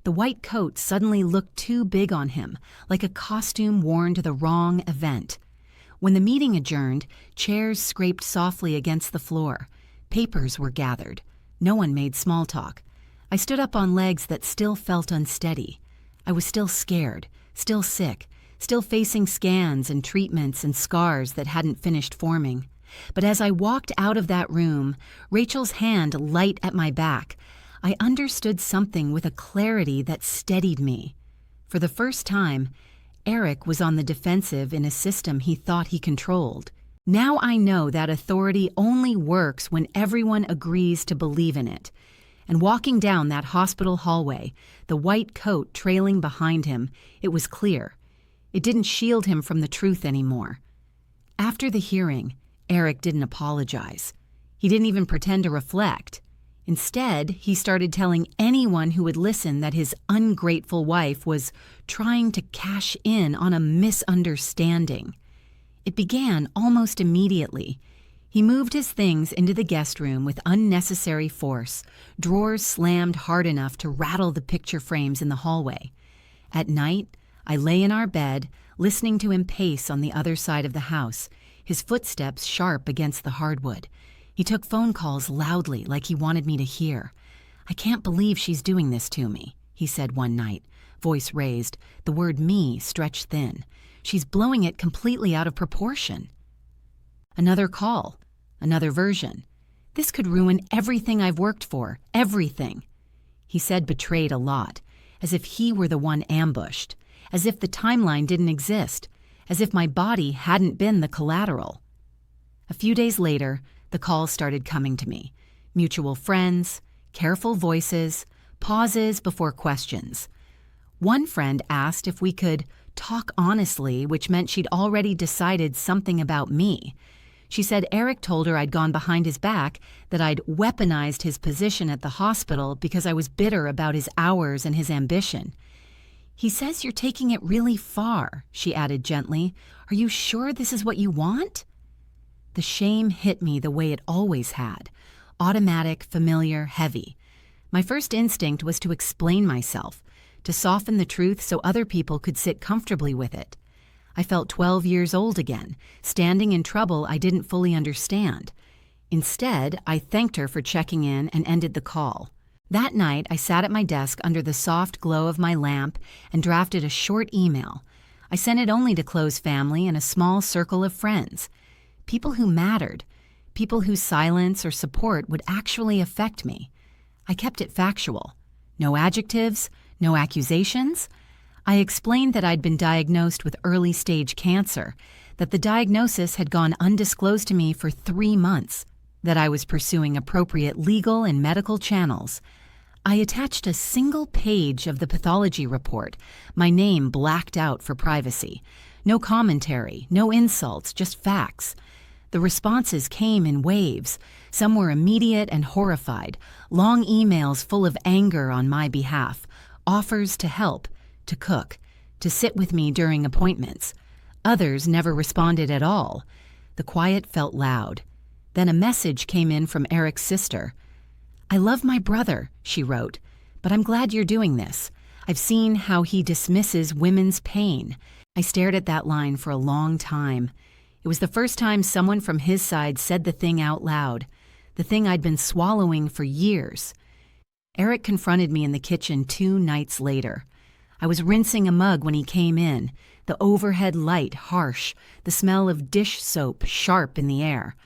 S1: The white coat suddenly looked too big on him, like a costume worn to the wrong event. When the meeting adjourned, chairs scraped softly against the floor. Papers were gathered. No one made small talk. I stood up on legs that still felt unsteady. I was still scared, still sick, still facing scans and treatments and scars that hadn't finished forming. But as I walked out of that room, Rachel's hand light at my back, I understood something with a clarity that steadied me. For the first time, Eric was on the defensive in a system he thought he controlled. Now I know that authority only works when everyone agrees to believe in it. And walking down that hospital hallway, the white coat trailing behind him, it was clear. It didn't shield him from the truth anymore. After the hearing, Eric didn't apologize. He didn't even pretend to reflect. Instead, he started telling anyone who would listen that his ungrateful wife was trying to cash in on a misunderstanding. It began almost immediately. He moved his things into the guest room with unnecessary force, drawers slammed hard enough to rattle the picture frames in the hallway. At night, I lay in our bed, listening to him pace on the other side of the house, his footsteps sharp against the hardwood. He took phone calls loudly, like he wanted me to hear. "I can't believe she's doing this to me," he said one night, voice raised, the word "me" stretched thin. "She's blowing it completely out of proportion." Another call, another version. "This could ruin everything I've worked for, everything." He said betrayed a lot, as if he were the one ambushed, as if the timeline didn't exist, as if my body hadn't been the collateral. A few days later, the calls started coming to me. Mutual friends, careful voices, pauses before questions. One friend asked if we could talk honestly, which meant she'd already decided something about me. She said Eric told her I'd gone behind his back, that I'd weaponized his position at the hospital because I was bitter about his hours and his ambition. "He says you're taking it really far," she added gently. "Are you sure this is what you want?" The shame hit me the way it always had, automatic, familiar, heavy. My first instinct was to explain myself, to soften the truth so other people could sit comfortably with it. I felt 12 years old again, standing in trouble I didn't fully understand. Instead, I thanked her for checking in and ended the call. That night, I sat at my desk under the soft glow of my lamp and drafted a short email. I sent it only to close family and a small circle of friends. People who mattered, people whose silence or support would actually affect me. I kept it factual. No adjectives, no accusations. I explained that I'd been diagnosed with early-stage cancer, that the diagnosis had gone undisclosed to me for 3 months, that I was pursuing appropriate legal and medical channels. I attached a single page of the pathology report, my name blacked out for privacy. No commentary, no insults, just facts. The responses came in waves. Some were immediate and horrified, long emails full of anger on my behalf, offers to help, to cook, to sit with me during appointments. Others never responded at all. The quiet felt loud. Then a message came in from Eric's sister. "I love my brother," she wrote, "but I'm glad you're doing this. I've seen how he dismisses women's pain." I stared at that line for a long time. It was the first time someone from his side said the thing out loud, the thing I'd been swallowing for years. Eric confronted me in the kitchen 2 nights later. I was rinsing a mug when he came in, the overhead light harsh, the smell of dish soap sharp in the air.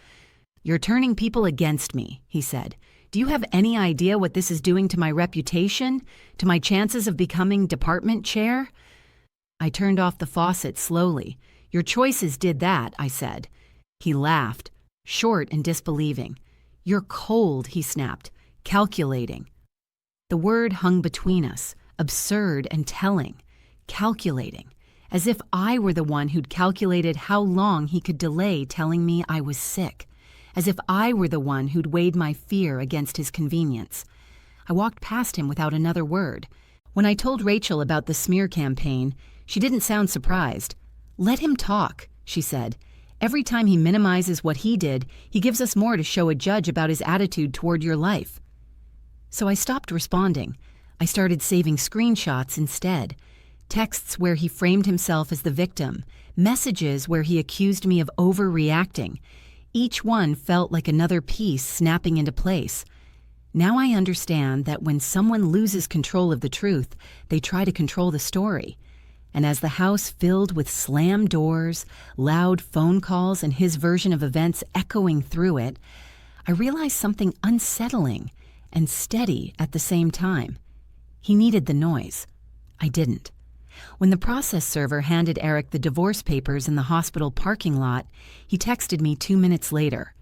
S1: "You're turning people against me," he said. "Do you have any idea what this is doing to my reputation, to my chances of becoming department chair?" I turned off the faucet slowly. "Your choices did that," I said. He laughed, short and disbelieving. "You're cold," he snapped, "calculating." The word hung between us, absurd and telling, calculating, as if I were the one who'd calculated how long he could delay telling me I was sick, as if I were the one who'd weighed my fear against his convenience. I walked past him without another word. When I told Rachel about the smear campaign, she didn't sound surprised. "Let him talk," she said. "Every time he minimizes what he did, he gives us more to show a judge about his attitude toward your life." So I stopped responding. I started saving screenshots instead. Texts where he framed himself as the victim, messages where he accused me of overreacting. Each one felt like another piece snapping into place. Now I understand that when someone loses control of the truth, they try to control the story. And as the house filled with slammed doors, loud phone calls, and his version of events echoing through it, I realized something unsettling and steady at the same time. He needed the noise. I didn't. When the process server handed Eric the divorce papers in the hospital parking lot, he texted me 2 minutes later.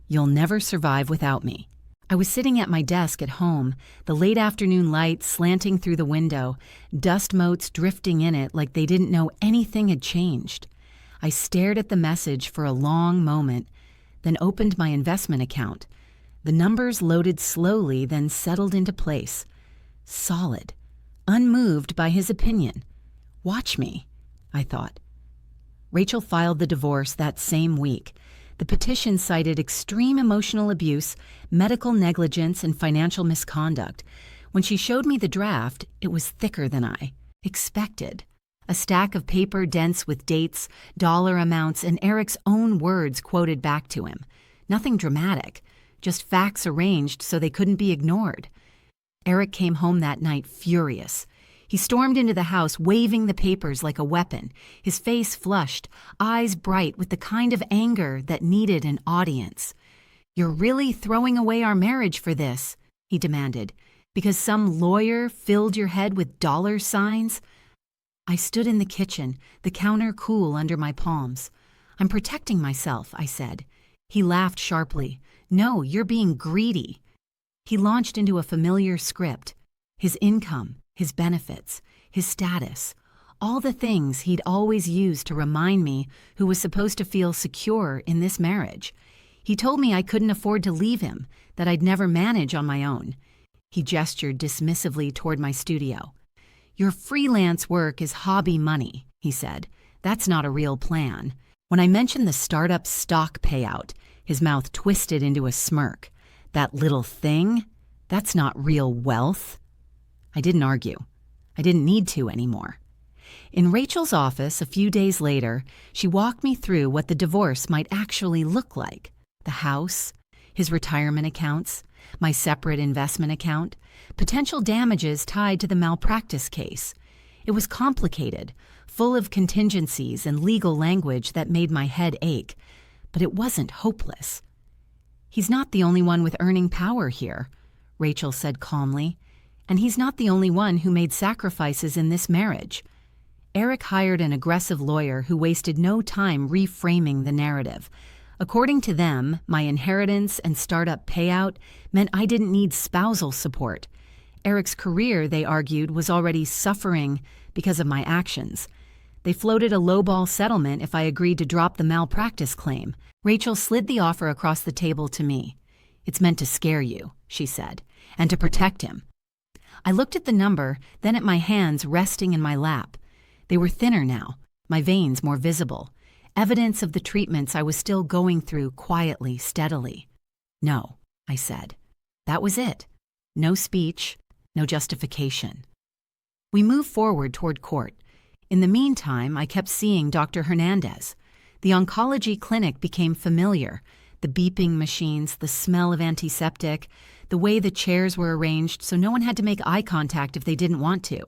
S1: "You'll never survive without me." I was sitting at my desk at home, the late afternoon light slanting through the window, dust motes drifting in it like they didn't know anything had changed. I stared at the message for a long moment, then opened my investment account. The numbers loaded slowly, then settled into place. Solid, unmoved by his opinion. Watch me, I thought. Rachel filed the divorce that same week. The petition cited extreme emotional abuse, medical negligence, and financial misconduct. When she showed me the draft, it was thicker than I expected. A stack of paper dense with dates, dollar amounts, and Eric's own words quoted back to him. Nothing dramatic, just facts arranged so they couldn't be ignored. Eric came home that night furious. He stormed into the house, waving the papers like a weapon, his face flushed, eyes bright with the kind of anger that needed an audience. "You're really throwing away our marriage for this," he demanded, "because some lawyer filled your head with dollar signs?" I stood in the kitchen, the counter cool under my palms. "I'm protecting myself," I said. He laughed sharply. "No, you're being greedy." He launched into a familiar script. His income, his benefits, his status, all the things he'd always used to remind me who was supposed to feel secure in this marriage. He told me I couldn't afford to leave him, that I'd never manage on my own. He gestured dismissively toward my studio. "Your freelance work is hobby money," he said. "That's not a real plan." When I mentioned the startup stock payout, his mouth twisted into a smirk. "That little thing? That's not real wealth." I didn't argue. I didn't need to anymore. In Rachel's office a few days later, she walked me through what the divorce might actually look like. The house, his retirement accounts, my separate investment account, potential damages tied to the malpractice case. It was complicated, full of contingencies and legal language that made my head ache, but it wasn't hopeless. "He's not the only one with earning power here," Rachel said calmly. "And he's not the only one who made sacrifices in this marriage." Eric hired an aggressive lawyer who wasted no time reframing the narrative. According to them, my inheritance and startup payout meant I didn't need spousal support. Eric's career, they argued, was already suffering because of my actions. They floated a lowball settlement if I agreed to drop the malpractice claim. Rachel slid the offer across the table to me. "It's meant to scare you," she said, "and to protect him." I looked at the number, then at my hands resting in my lap. They were thinner now, my veins more visible, evidence of the treatments I was still going through quietly, steadily. "No," I said. That was it. No speech, no justification. We moved forward toward court. In the meantime, I kept seeing Dr. Hernandez. The oncology clinic became familiar. The beeping machines, the smell of antiseptic, the way the chairs were arranged so no one had to make eye contact if they didn't want to.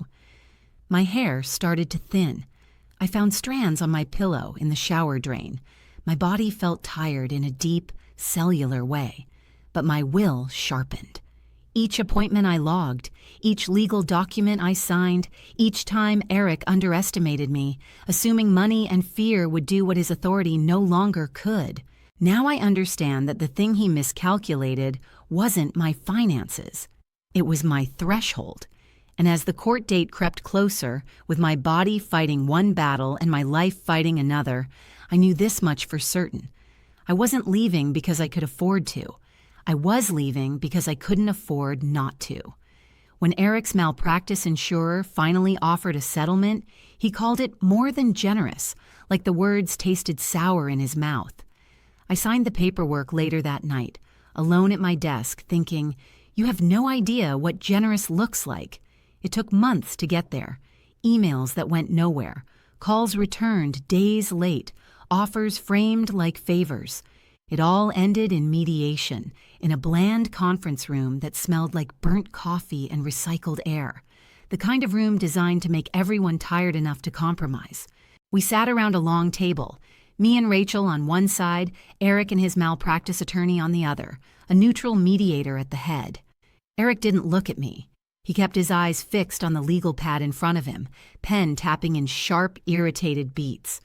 S1: My hair started to thin. I found strands on my pillow in the shower drain. My body felt tired in a deep, cellular way, but my will sharpened. Each appointment I logged, each legal document I signed, each time Eric underestimated me, assuming money and fear would do what his authority no longer could. Now I understand that the thing he miscalculated wasn't my finances. It was my threshold. And as the court date crept closer, with my body fighting one battle and my life fighting another, I knew this much for certain. I wasn't leaving because I could afford to. I was leaving because I couldn't afford not to. When Eric's malpractice insurer finally offered a settlement, he called it more than generous, like the words tasted sour in his mouth. I signed the paperwork later that night, alone at my desk, thinking, you have no idea what generous looks like. It took months to get there. Emails that went nowhere, calls returned days late, offers framed like favors. It all ended in mediation, in a bland conference room that smelled like burnt coffee and recycled air, the kind of room designed to make everyone tired enough to compromise. We sat around a long table, me and Rachel on one side, Eric and his malpractice attorney on the other, a neutral mediator at the head. Eric didn't look at me. He kept his eyes fixed on the legal pad in front of him, pen tapping in sharp, irritated beats.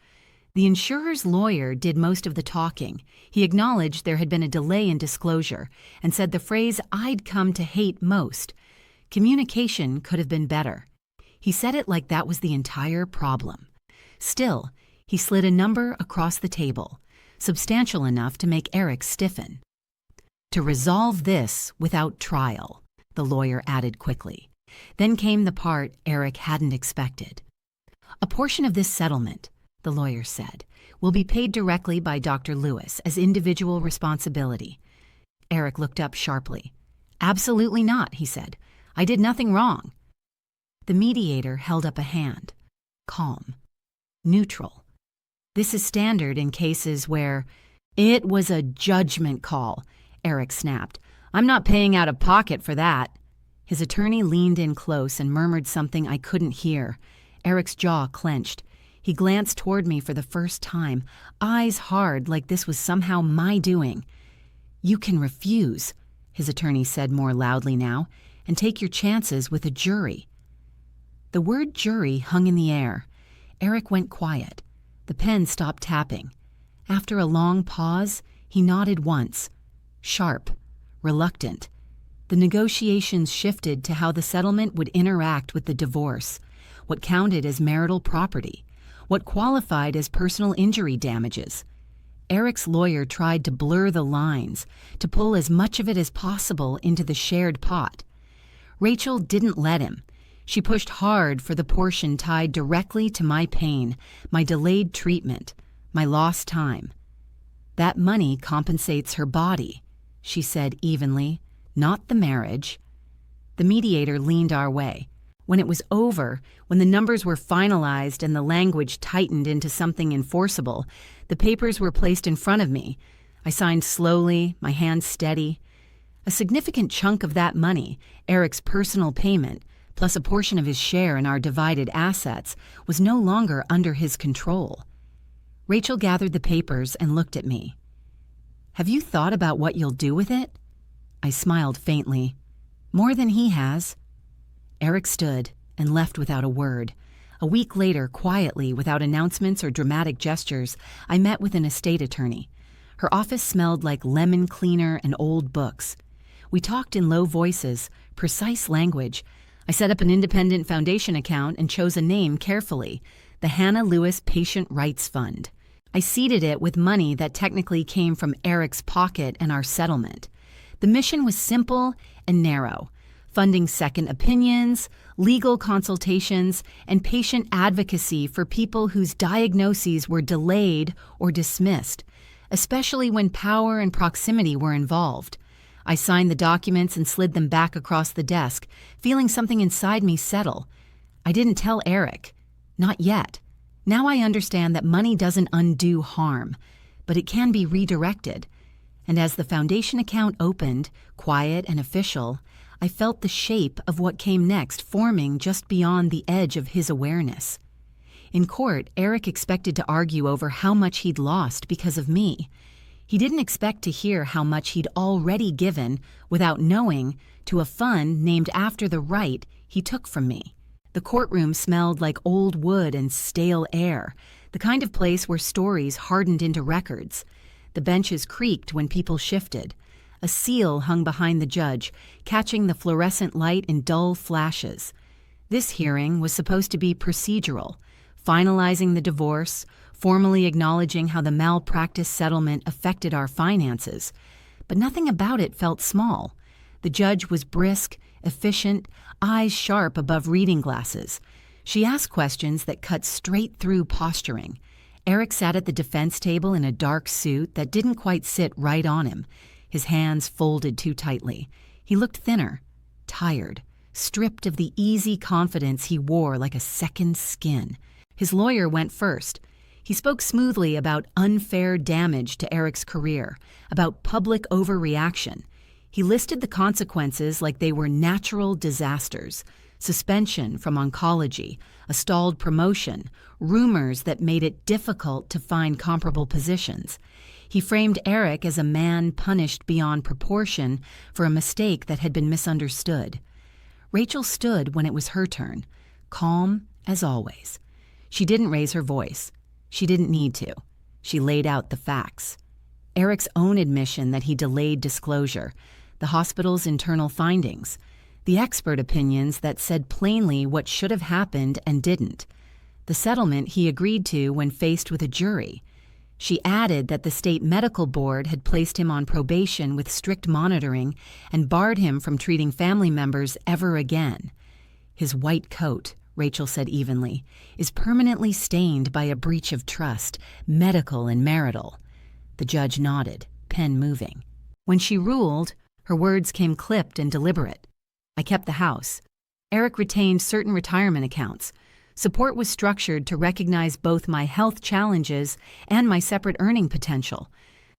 S1: The insurer's lawyer did most of the talking. He acknowledged there had been a delay in disclosure and said the phrase I'd come to hate most. Communication could have been better. He said it like that was the entire problem. Still, he slid a number across the table, substantial enough to make Eric stiffen. To resolve this without trial, the lawyer added quickly. Then came the part Eric hadn't expected. A portion of this settlement, the lawyer said, will be paid directly by Dr. Lewis as individual responsibility. Eric looked up sharply. Absolutely not, he said. I did nothing wrong. The mediator held up a hand. Calm. Neutral. This is standard in cases where it was a judgment call, Eric snapped. I'm not paying out of pocket for that. His attorney leaned in close and murmured something I couldn't hear. Eric's jaw clenched. He glanced toward me for the first time, eyes hard like this was somehow my doing. You can refuse, his attorney said more loudly now, and take your chances with a jury. The word jury hung in the air. Eric went quiet. The pen stopped tapping. After a long pause, he nodded once. Sharp, reluctant. The negotiations shifted to how the settlement would interact with the divorce, what counted as marital property, what qualified as personal injury damages. Eric's lawyer tried to blur the lines, to pull as much of it as possible into the shared pot. Rachel didn't let him. She pushed hard for the portion tied directly to my pain, my delayed treatment, my lost time. That money compensates her body, she said evenly, not the marriage. The mediator leaned our way. When it was over, when the numbers were finalized and the language tightened into something enforceable, the papers were placed in front of me. I signed slowly, my hands steady. A significant chunk of that money, Eric's personal payment, plus a portion of his share in our divided assets, was no longer under his control. Rachel gathered the papers and looked at me. Have you thought about what you'll do with it? I smiled faintly. More than he has. Eric stood and left without a word. A week later, quietly, without announcements or dramatic gestures, I met with an estate attorney. Her office smelled like lemon cleaner and old books. We talked in low voices, precise language. I set up an independent foundation account and chose a name carefully, the Hannah Lewis Patient Rights Fund. I seeded it with money that technically came from Eric's pocket and our settlement. The mission was simple and narrow, funding second opinions, legal consultations, and patient advocacy for people whose diagnoses were delayed or dismissed, especially when power and proximity were involved. I signed the documents and slid them back across the desk, feeling something inside me settle. I didn't tell Eric. Not yet. Now I understand that money doesn't undo harm, but it can be redirected. And as the foundation account opened, quiet and official, I felt the shape of what came next forming just beyond the edge of his awareness. In court, Eric expected to argue over how much he'd lost because of me. He didn't expect to hear how much he'd already given, without knowing, to a fund named after the right he took from me. The courtroom smelled like old wood and stale air, the kind of place where stories hardened into records. The benches creaked when people shifted. A seal hung behind the judge, catching the fluorescent light in dull flashes. This hearing was supposed to be procedural, finalizing the divorce, formally acknowledging how the malpractice settlement affected our finances. But nothing about it felt small. The judge was brisk, efficient, eyes sharp above reading glasses. She asked questions that cut straight through posturing. Eric sat at the defense table in a dark suit that didn't quite sit right on him, his hands folded too tightly. He looked thinner, tired, stripped of the easy confidence he wore like a second skin. His lawyer went first. He spoke smoothly about unfair damage to Eric's career, about public overreaction. He listed the consequences like they were natural disasters: suspension from oncology, a stalled promotion, rumors that made it difficult to find comparable positions. He framed Eric as a man punished beyond proportion for a mistake that had been misunderstood. Rachel stood when it was her turn, calm as always. She didn't raise her voice. She didn't need to. She laid out the facts. Eric's own admission that he delayed disclosure, the hospital's internal findings, the expert opinions that said plainly what should have happened and didn't, the settlement he agreed to when faced with a jury. She added that the state medical board had placed him on probation with strict monitoring and barred him from treating family members ever again. His white coat, Rachel said evenly, is permanently stained by a breach of trust, medical and marital. The judge nodded, pen moving. When she ruled, her words came clipped and deliberate. I kept the house. Eric retained certain retirement accounts. Support was structured to recognize both my health challenges and my separate earning potential.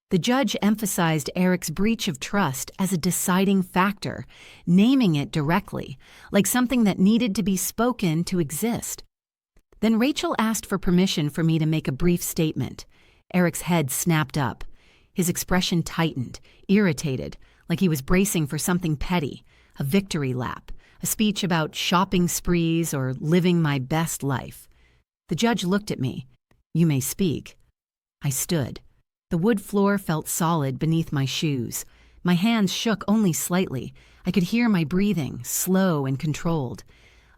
S1: The judge emphasized Eric's breach of trust as a deciding factor, naming it directly, like something that needed to be spoken to exist. Then Rachel asked for permission for me to make a brief statement. Eric's head snapped up. His expression tightened, irritated, like he was bracing for something petty, a victory lap, a speech about shopping sprees or living my best life. The judge looked at me. "You may speak." I stood. The wood floor felt solid beneath my shoes. My hands shook only slightly. I could hear my breathing, slow and controlled.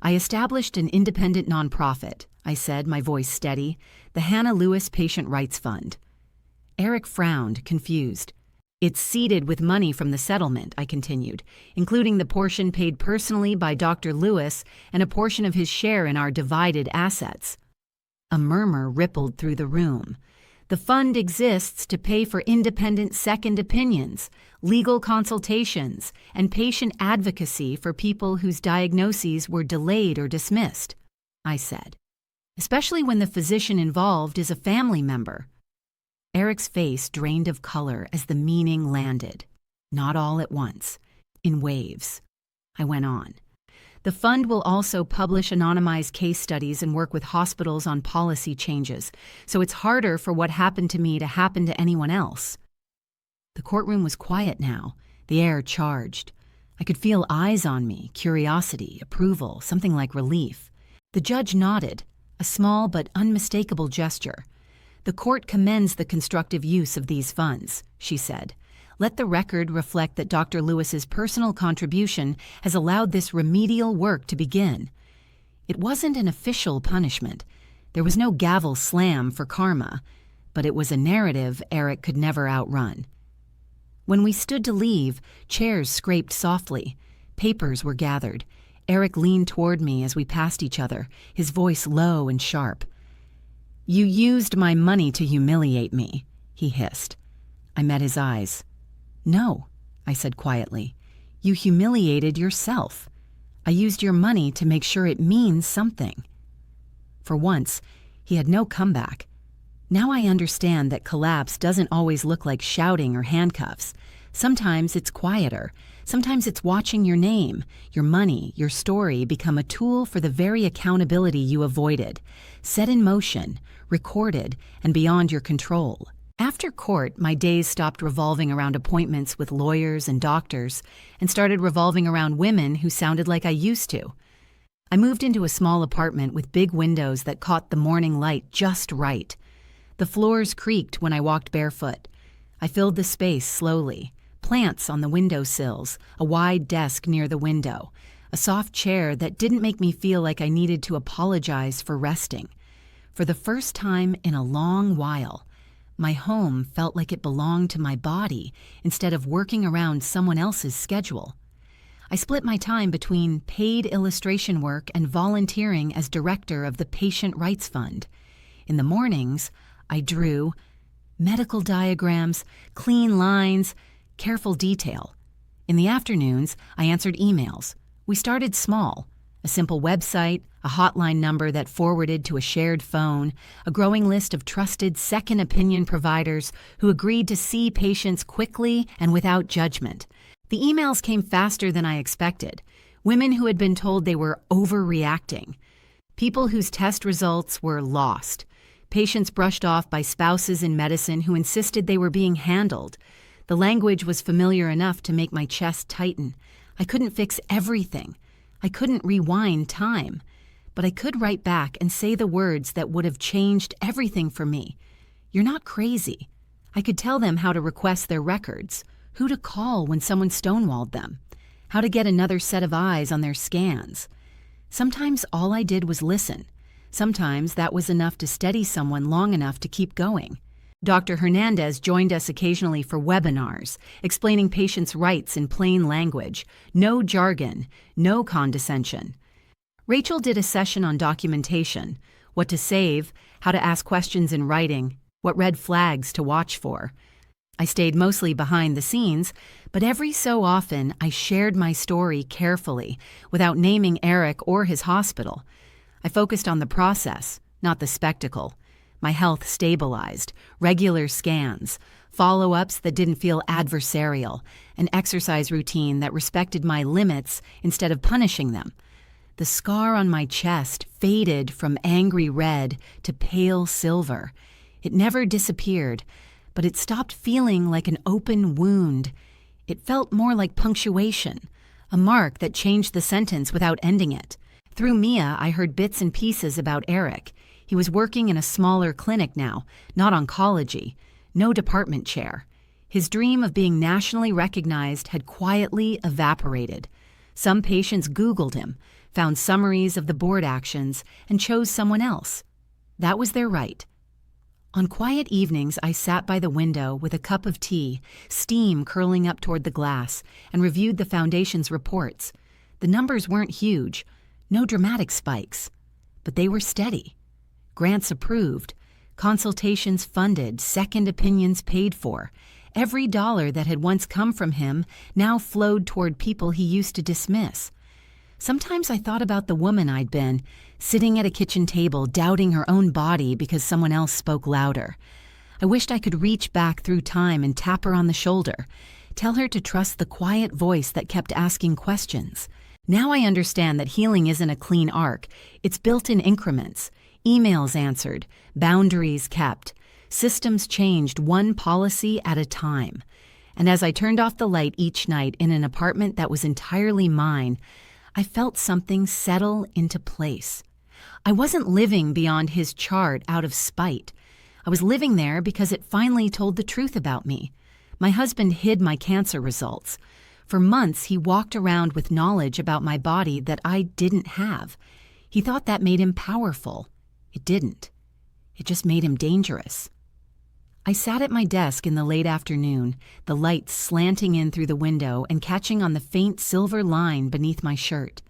S1: "I established an independent nonprofit," I said, my voice steady, "the Hannah Lewis Patient Rights Fund." Eric frowned, confused. "It's seeded with money from the settlement," I continued, "including the portion paid personally by Dr. Lewis and a portion of his share in our divided assets." A murmur rippled through the room. "The fund exists to pay for independent second opinions, legal consultations, and patient advocacy for people whose diagnoses were delayed or dismissed," I said, "especially when the physician involved is a family member." Eric's face drained of color as the meaning landed. Not all at once. In waves. I went on. "The fund will also publish anonymized case studies and work with hospitals on policy changes, so it's harder for what happened to me to happen to anyone else." The courtroom was quiet now, the air charged. I could feel eyes on me, curiosity, approval, something like relief. The judge nodded, a small but unmistakable gesture. "The court commends the constructive use of these funds," she said. "Let the record reflect that Dr. Lewis's personal contribution has allowed this remedial work to begin." It wasn't an official punishment. There was no gavel slam for karma, but it was a narrative Eric could never outrun. When we stood to leave, chairs scraped softly. Papers were gathered. Eric leaned toward me as we passed each other, his voice low and sharp. "You used my money to humiliate me," he hissed. I met his eyes. "No," I said quietly. "You humiliated yourself. I used your money to make sure it means something." For once, he had no comeback. Now I understand that collapse doesn't always look like shouting or handcuffs. Sometimes it's quieter. Sometimes it's watching your name, your money, your story become a tool for the very accountability you avoided, set in motion, recorded, and beyond your control. After court, my days stopped revolving around appointments with lawyers and doctors and started revolving around women who sounded like I used to. I moved into a small apartment with big windows that caught the morning light just right. The floors creaked when I walked barefoot. I filled the space slowly. Plants on the windowsills, a wide desk near the window, a soft chair that didn't make me feel like I needed to apologize for resting. For the first time in a long while, my home felt like it belonged to my body instead of working around someone else's schedule. I split my time between paid illustration work and volunteering as director of the Patient Rights Fund. In the mornings, I drew medical diagrams, clean lines, careful detail. In the afternoons, I answered emails. We started small. A simple website, a hotline number that forwarded to a shared phone, a growing list of trusted second opinion providers who agreed to see patients quickly and without judgment. The emails came faster than I expected. Women who had been told they were overreacting. People whose test results were lost. Patients brushed off by spouses in medicine who insisted they were being handled. The language was familiar enough to make my chest tighten. I couldn't fix everything. I couldn't rewind time. But I could write back and say the words that would have changed everything for me. "You're not crazy." I could tell them how to request their records, who to call when someone stonewalled them, how to get another set of eyes on their scans. Sometimes all I did was listen. Sometimes that was enough to steady someone long enough to keep going. Dr. Hernandez joined us occasionally for webinars, explaining patients' rights in plain language, no jargon, no condescension. Rachel did a session on documentation, what to save, how to ask questions in writing, what red flags to watch for. I stayed mostly behind the scenes, but every so often I shared my story carefully, without naming Eric or his hospital. I focused on the process, not the spectacle. My health stabilized, regular scans, follow-ups that didn't feel adversarial, an exercise routine that respected my limits instead of punishing them. The scar on my chest faded from angry red to pale silver. It never disappeared, but it stopped feeling like an open wound. It felt more like punctuation, a mark that changed the sentence without ending it. Through Mia, I heard bits and pieces about Eric. He was working in a smaller clinic now, not oncology, no department chair. His dream of being nationally recognized had quietly evaporated. Some patients Googled him, found summaries of the board actions, and chose someone else. That was their right. On quiet evenings, I sat by the window with a cup of tea, steam curling up toward the glass, and reviewed the foundation's reports. The numbers weren't huge, no dramatic spikes, but they were steady. Grants approved, consultations funded, second opinions paid for. Every dollar that had once come from him now flowed toward people he used to dismiss. Sometimes I thought about the woman I'd been, sitting at a kitchen table doubting her own body because someone else spoke louder. I wished I could reach back through time and tap her on the shoulder, tell her to trust the quiet voice that kept asking questions. Now I understand that healing isn't a clean arc. It's built in increments. Emails answered, boundaries kept, systems changed one policy at a time. And as I turned off the light each night in an apartment that was entirely mine, I felt something settle into place. I wasn't living beyond his chart out of spite. I was living there because it finally told the truth about me. My husband hid my cancer results. For months, he walked around with knowledge about my body that I didn't have. He thought that made him powerful. It didn't. It just made him dangerous. I sat at my desk in the late afternoon, the light slanting in through the window and catching on the faint silver line beneath my shirt.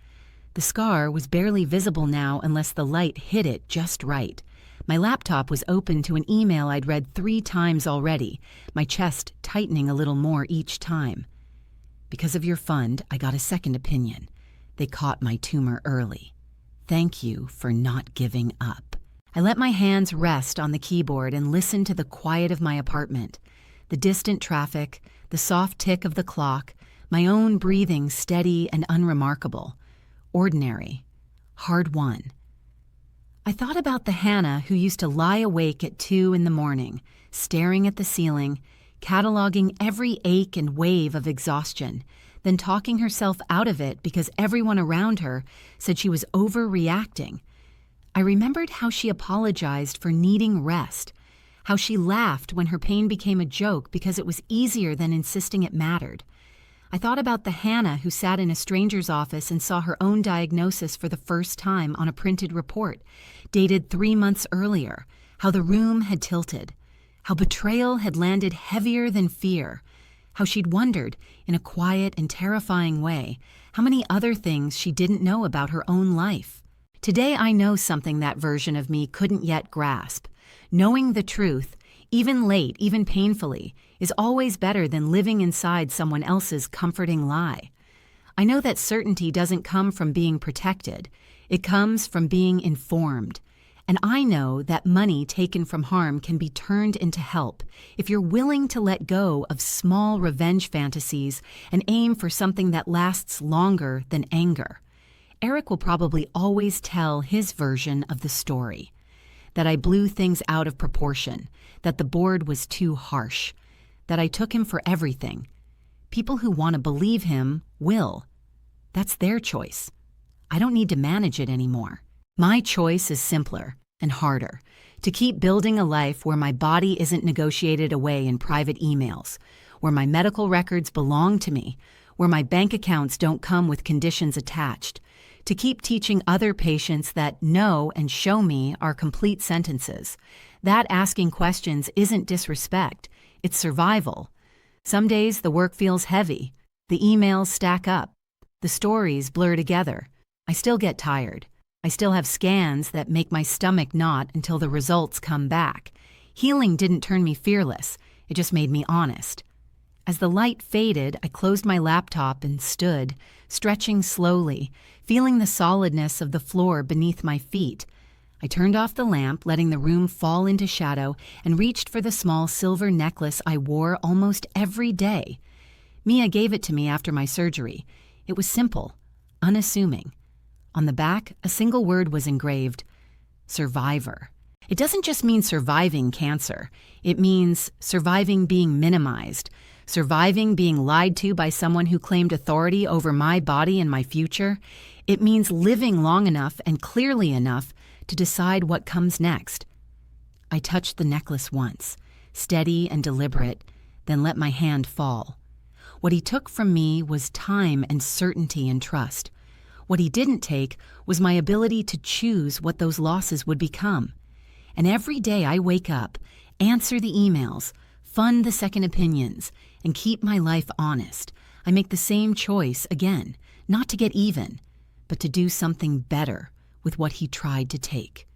S1: The scar was barely visible now unless the light hit it just right. My laptop was open to an email I'd read 3 times already, my chest tightening a little more each time. Because of your fund, I got a second opinion. They caught my tumor early. Thank you for not giving up. I let my hands rest on the keyboard and listened to the quiet of my apartment, the distant traffic, the soft tick of the clock, my own breathing steady and unremarkable, ordinary, hard-won. I thought about the Hannah who used to lie awake at 2 a.m, staring at the ceiling, cataloging every ache and wave of exhaustion, then talking herself out of it because everyone around her said she was overreacting. I remembered how she apologized for needing rest, how she laughed when her pain became a joke because it was easier than insisting it mattered. I thought about the Hannah who sat in a stranger's office and saw her own diagnosis for the first time on a printed report, dated 3 months earlier, how the room had tilted, how betrayal had landed heavier than fear, how she'd wondered, in a quiet and terrifying way, how many other things she didn't know about her own life. Today I know something that version of me couldn't yet grasp. Knowing the truth, even late, even painfully, is always better than living inside someone else's comforting lie. I know that certainty doesn't come from being protected. It comes from being informed. And I know that money taken from harm can be turned into help if you're willing to let go of small revenge fantasies and aim for something that lasts longer than anger. Eric will probably always tell his version of the story. That I blew things out of proportion, that the board was too harsh, that I took him for everything. People who want to believe him will. That's their choice. I don't need to manage it anymore. My choice is simpler and harder, to keep building a life where my body isn't negotiated away in private emails, where my medical records belong to me, where my bank accounts don't come with conditions attached, to keep teaching other patients that "no" and "show me" are complete sentences. That asking questions isn't disrespect, it's survival. Some days the work feels heavy, the emails stack up, the stories blur together. I still get tired. I still have scans that make my stomach knot until the results come back. Healing didn't turn me fearless, it just made me honest. As the light faded, I closed my laptop and stood, stretching slowly, feeling the solidness of the floor beneath my feet. I turned off the lamp, letting the room fall into shadow, and reached for the small silver necklace I wore almost every day. Mia gave it to me after my surgery. It was simple, unassuming. On the back, a single word was engraved: survivor. It doesn't just mean surviving cancer. It means surviving being minimized, surviving being lied to by someone who claimed authority over my body and my future. It means living long enough and clearly enough to decide what comes next. I touched the necklace once, steady and deliberate, then let my hand fall. What he took from me was time and certainty and trust. What he didn't take was my ability to choose what those losses would become. And every day I wake up, answer the emails, fund the second opinions, and keep my life honest, I make the same choice again, not to get even, but to do something better with what he tried to take.